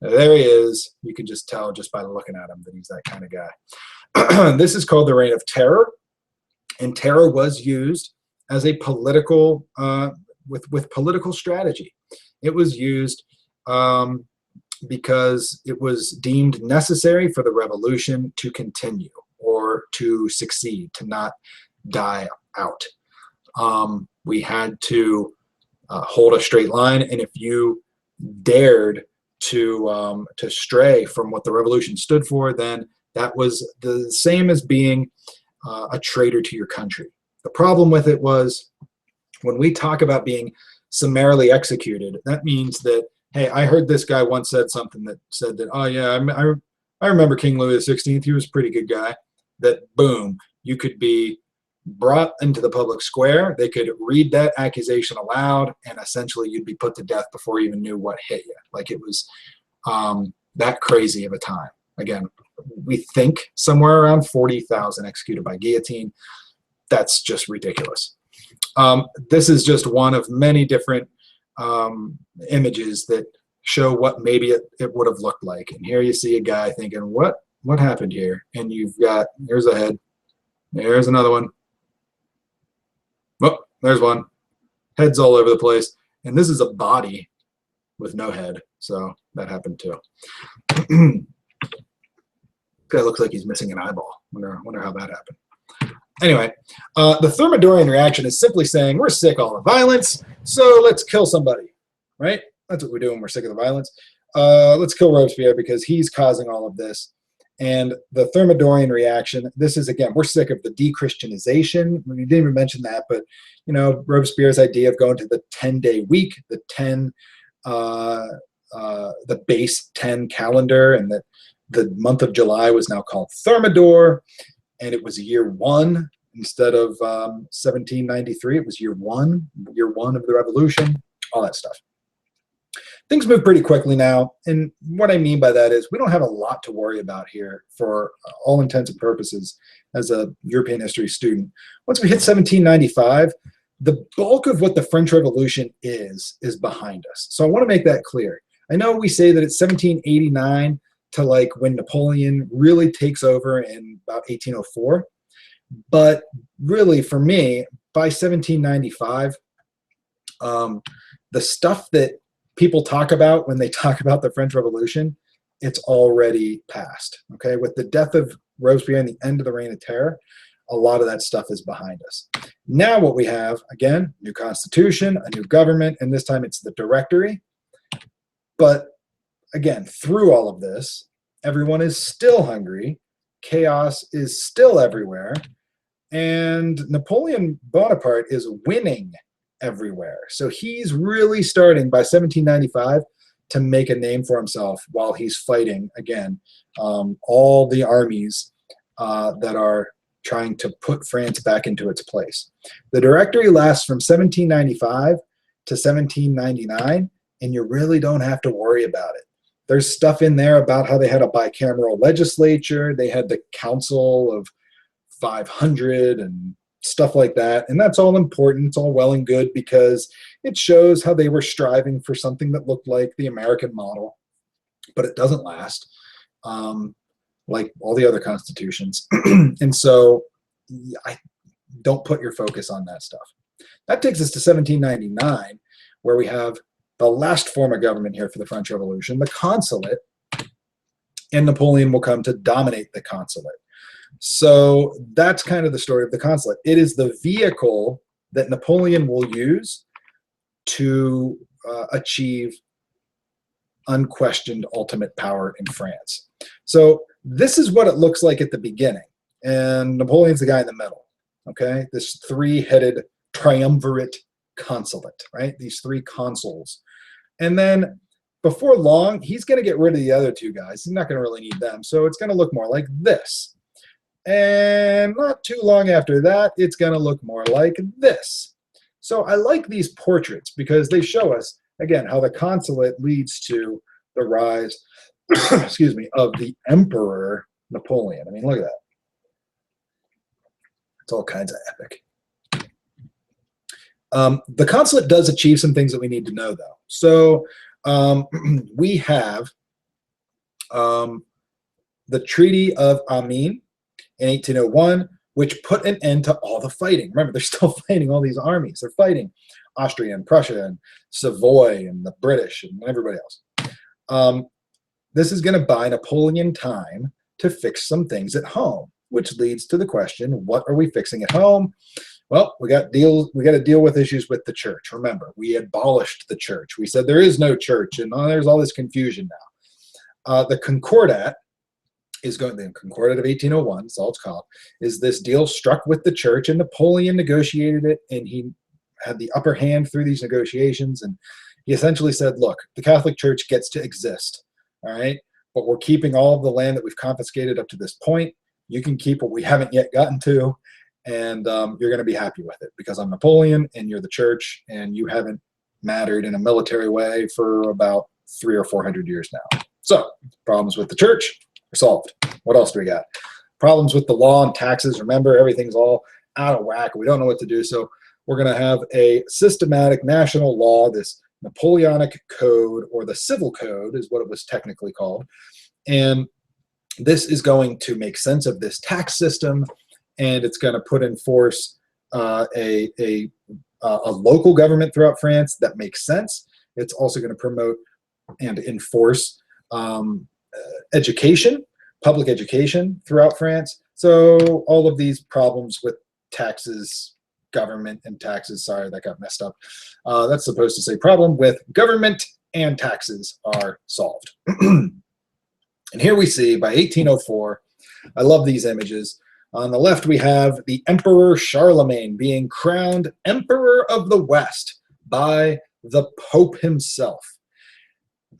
There he is. You can just tell just by looking at him that he's that kind of guy. This is called the Reign of Terror, and terror was used as a political, with political strategy. It was used because it was deemed necessary for the revolution to continue or to succeed, to not die out. We had to hold a straight line, and if you dared to stray from what the revolution stood for, then that was the same as being a traitor to your country. The problem with it was when we talk about being summarily executed, that means that, hey, I heard this guy once said something that said that, oh yeah, I remember King Louis XVI, he was a pretty good guy, that boom, you could be brought into the public square, they could read that accusation aloud, and essentially you'd be put to death before you even knew what hit you. Like, it was that crazy of a time. Again, we think somewhere around 40,000 executed by guillotine. That's just ridiculous. This is just one of many different images that show what maybe it would have looked like. And here you see a guy thinking, what happened here? And you've got, here's a head, there's another one. Oh, there's one. Heads all over the place. And this is a body with no head. So that happened too. Guy looks like he's missing an eyeball. Wonder how that happened. Anyway, the Thermidorian reaction is simply saying we're sick of all the violence, so let's kill somebody, right? That's what we do when we're sick of the violence. Let's kill Robespierre because he's causing all of this. And the Thermidorian reaction, this is, again, we're sick of the de-Christianization. We didn't even mention that, but, you know, Robespierre's idea of going to the 10-day week, the base 10 calendar, and that the month of July was now called Thermidor, and it was year one instead of 1793. It was year one of the revolution, all that stuff. Things move pretty quickly now, and what I mean by that is we don't have a lot to worry about here for all intents and purposes as a European history student. Once we hit 1795, the bulk of what the French Revolution is behind us. So I want to make that clear. I know we say that it's 1789 to like when Napoleon really takes over in about 1804, but really for me, by 1795, the stuff that people talk about when they talk about the French Revolution, it's already past, okay? With the death of Robespierre and the end of the Reign of Terror, a lot of that stuff is behind us. Now what we have, again, new constitution, a new government, and this time it's the Directory. But again, through all of this, everyone is still hungry, chaos is still everywhere, and Napoleon Bonaparte is winning everywhere. So he's really starting by 1795 to make a name for himself while he's fighting, again, all the armies that are trying to put France back into its place. The Directory lasts from 1795 to 1799, and you really don't have to worry about it. There's stuff in there about how they had a bicameral legislature, they had the Council of 500 and stuff like that, and that's all important. It's all well and good because it shows how they were striving for something that looked like the American model, but it doesn't last like all the other constitutions. And so I don't put your focus on that stuff. That takes us to 1799, where we have the last form of government here for the French Revolution, the consulate, and Napoleon will come to dominate the consulate. So that's kind of the story of the consulate. It is the vehicle that Napoleon will use to achieve unquestioned ultimate power in France. So this is what it looks like at the beginning. And Napoleon's the guy in the middle, okay? This three-headed triumvirate consulate, right? These three consuls. And then before long, he's going to get rid of the other two guys. He's not going to really need them. So it's going to look more like this. And not too long after that, it's going to look more like this. So I like these portraits because they show us, again, how the consulate leads to the rise, excuse me, of the Emperor Napoleon. I mean, look at that. It's all kinds of epic. The consulate does achieve some things that we need to know, though. So we have the Treaty of Amiens in 1801, which put an end to all the fighting. Remember, they're still fighting all these armies. They're fighting Austria and Prussia and Savoy and the British and everybody else. This is going to buy Napoleon time to fix some things at home, which leads to the question, what are we fixing at home? Well, we got to deal with issues with the church. Remember, we abolished the church. We said there is no church, and there's all this confusion now. The Concordat is going, the Concordat of 1801, that's all it's called, is this deal struck with the church, and Napoleon negotiated it, and he had the upper hand through these negotiations, and he essentially said, look, the Catholic Church gets to exist, all right? But we're keeping all of the land that we've confiscated up to this point. You can keep what we haven't yet gotten to, and you're going to be happy with it because I'm Napoleon and you're the church and you haven't mattered in a military way for about 300 or 400 years now. So problems with the church are solved. What else do we got? Problems with the law and taxes. Remember, everything's all out of whack. We don't know what to do. So we're going to have a systematic national law, this Napoleonic Code, or the Civil Code is what it was technically called. And this is going to make sense of this tax system, and it's going to put in force a local government throughout France that makes sense. It's also going to promote and enforce education, public education throughout France. So all of these problems with taxes, government and taxes. Sorry, that got messed up. That's supposed to say problem with government and taxes are solved. And here we see by 1804, I love these images. On the left, we have the Emperor Charlemagne being crowned Emperor of the West by the Pope himself,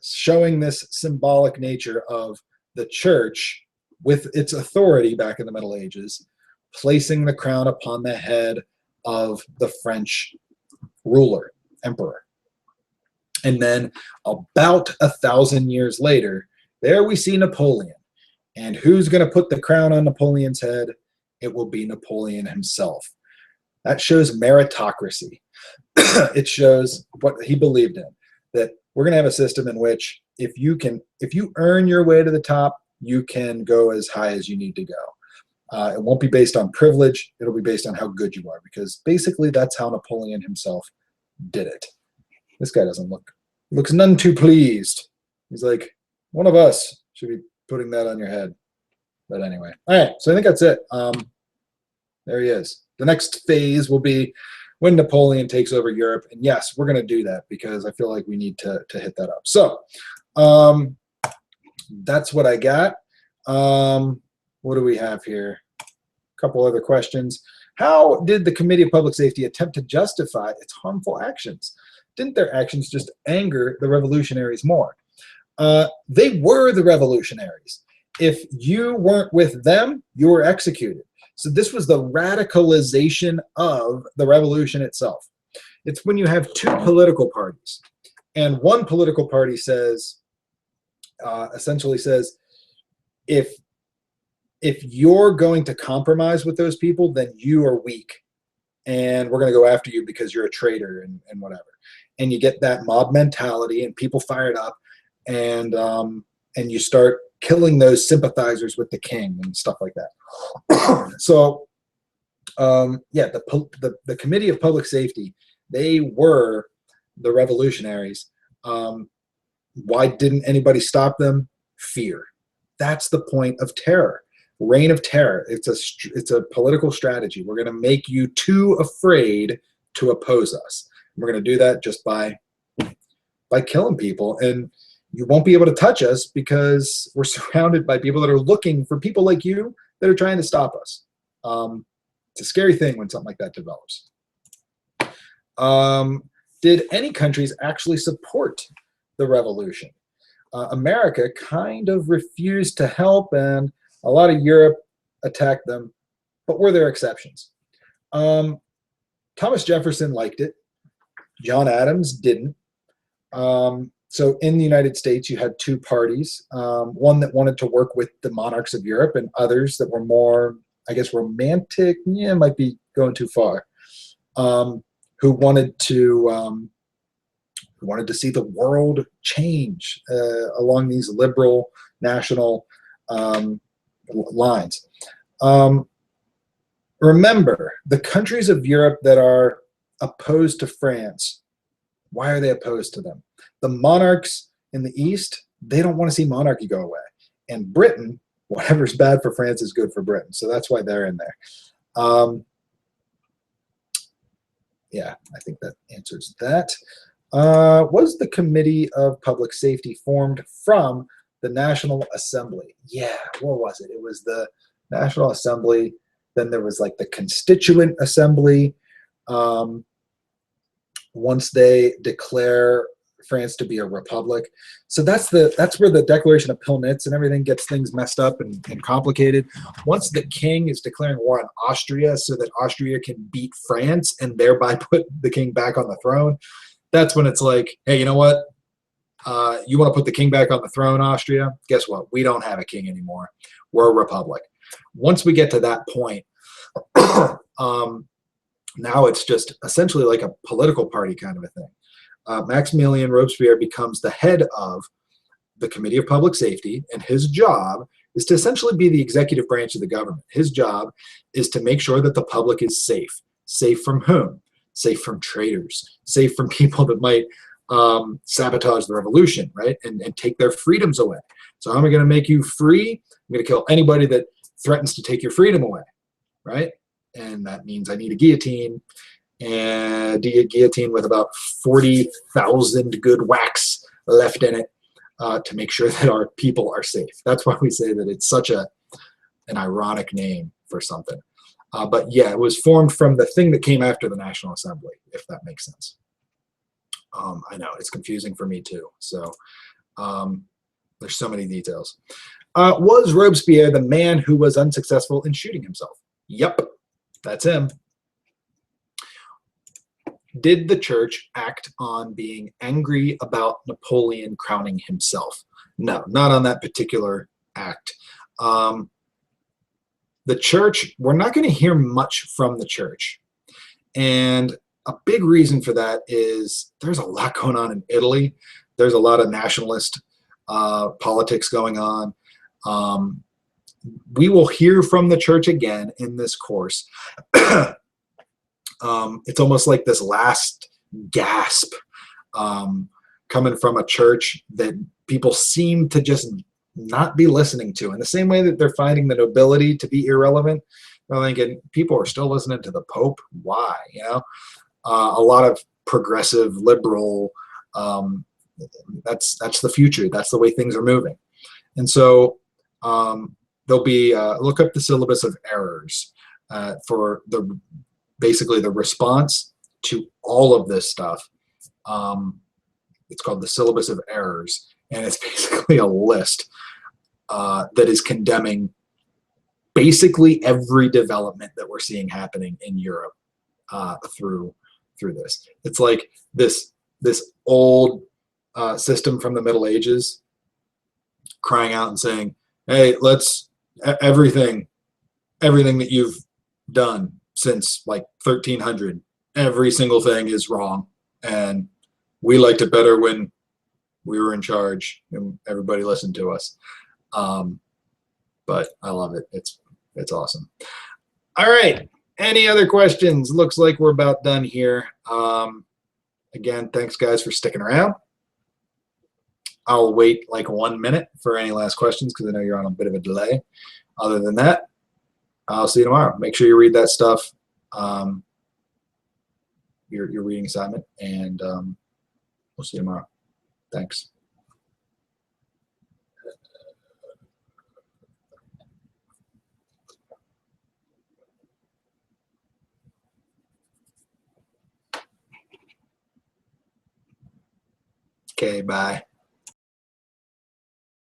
showing this symbolic nature of the church with its authority back in the Middle Ages, placing the crown upon the head of the French ruler, emperor. And then about 1,000 years later, there we see Napoleon. And who's going to put the crown on Napoleon's head? It will be Napoleon himself. That shows meritocracy. It shows what he believed in, that we're going to have a system in which if you earn your way to the top, you can go as high as you need to go. It won't be based on privilege. It'll be based on how good you are, because basically that's how Napoleon himself did it. This guy looks none too pleased. He's like, one of us should be putting that on your head. But anyway, all right, so I think that's it. There he is. The next phase will be when Napoleon takes over Europe. And yes, we're going to do that because I feel like we need to hit that up. So that's what I got. What do we have here? A couple other questions. How did the Committee of Public Safety attempt to justify its harmful actions? Didn't their actions just anger the revolutionaries more? They were the revolutionaries. If you weren't with them, you were executed. So this was the radicalization of the revolution itself. It's when you have two political parties, and one political party says, essentially says, if you're going to compromise with those people, then you are weak, and we're going to go after you because you're a traitor and whatever. And you get that mob mentality, and people fired up, and you start killing those sympathizers with the king and stuff like that. So, yeah, the Committee of Public Safety, they were the revolutionaries. Why didn't anybody stop them? Fear. That's the point of terror. Reign of terror. It's a political strategy. We're going to make you too afraid to oppose us. We're going to do that just by killing people, and you won't be able to touch us because we're surrounded by people that are looking for people like you that are trying to stop us. It's a scary thing when something like that develops. Did any countries actually support the revolution? America kind of refused to help, and a lot of Europe attacked them, but were there exceptions? Thomas Jefferson liked it. John Adams didn't. So in the United States, you had two parties, one that wanted to work with the monarchs of Europe and others that were more, I guess, romantic, yeah, might be going too far, who wanted to see the world change along these liberal national lines. Remember, the countries of Europe that are opposed to France, why are they opposed to them? The monarchs in the East, they don't want to see monarchy go away. And Britain, whatever's bad for France is good for Britain. So that's why they're in there. Yeah, I think that answers that. Was the Committee of Public Safety formed from the National Assembly? Yeah, what was it? It was the National Assembly. Then there was like the Constituent Assembly. Once they declare France to be a republic. So that's where the Declaration of Pillnitz and everything gets things messed up and complicated. Once the king is declaring war on Austria so that Austria can beat France and thereby put the king back on the throne, that's when it's like, hey, you know what? You want to put the king back on the throne, Austria? Guess what? We don't have a king anymore. We're a republic. Once we get to that point, now it's just essentially like a political party kind of a thing. Maximilien Robespierre becomes the head of the Committee of Public Safety, and his job is to essentially be the executive branch of the government. His job is to make sure that the public is safe. Safe from whom? Safe from traitors. Safe from people that might sabotage the revolution, right? And take their freedoms away. So how am I going to make you free? I'm going to kill anybody that threatens to take your freedom away, right? and that means I need a guillotine, and a guillotine with about 40,000 good whacks left in it to make sure that our people are safe. That's why we say that it's such an ironic name for something. But yeah, it was formed from the thing that came after the National Assembly, if that makes sense. I know, it's confusing for me too. So there's so many details. Was Robespierre the man who was unsuccessful in shooting himself? Yep, that's him. Did the church act on being angry about Napoleon crowning himself? No, not on that particular act. The church, we're not going to hear much from the church. And a big reason for that is there's a lot going on in Italy. There's a lot of nationalist politics going on. We will hear from the church again in this course. It's almost like this last gasp coming from a church that people seem to just not be listening to. In the same way that they're finding the nobility to be irrelevant, they're thinking people are still listening to the Pope. Why? You know, a lot of progressive liberal. That's the future. That's the way things are moving. And so there'll be look up the syllabus of errors for the basically the response to all of this stuff. It's called the syllabus of errors, and it's basically a list that is condemning basically every development that we're seeing happening in Europe through this. It's like this old system from the Middle Ages crying out and saying, hey, let's everything that you've done since like 1300, every single thing is wrong, and we liked it better when we were in charge and everybody listened to us. But I love it. It's awesome. All right. Any other questions? Looks like we're about done here. Again, thanks guys for sticking around. I'll wait like 1 minute for any last questions because I know you're on a bit of a delay. Other than that, I'll see you tomorrow. Make sure you read that stuff, your reading assignment, and we'll see you tomorrow. Thanks. Okay, bye.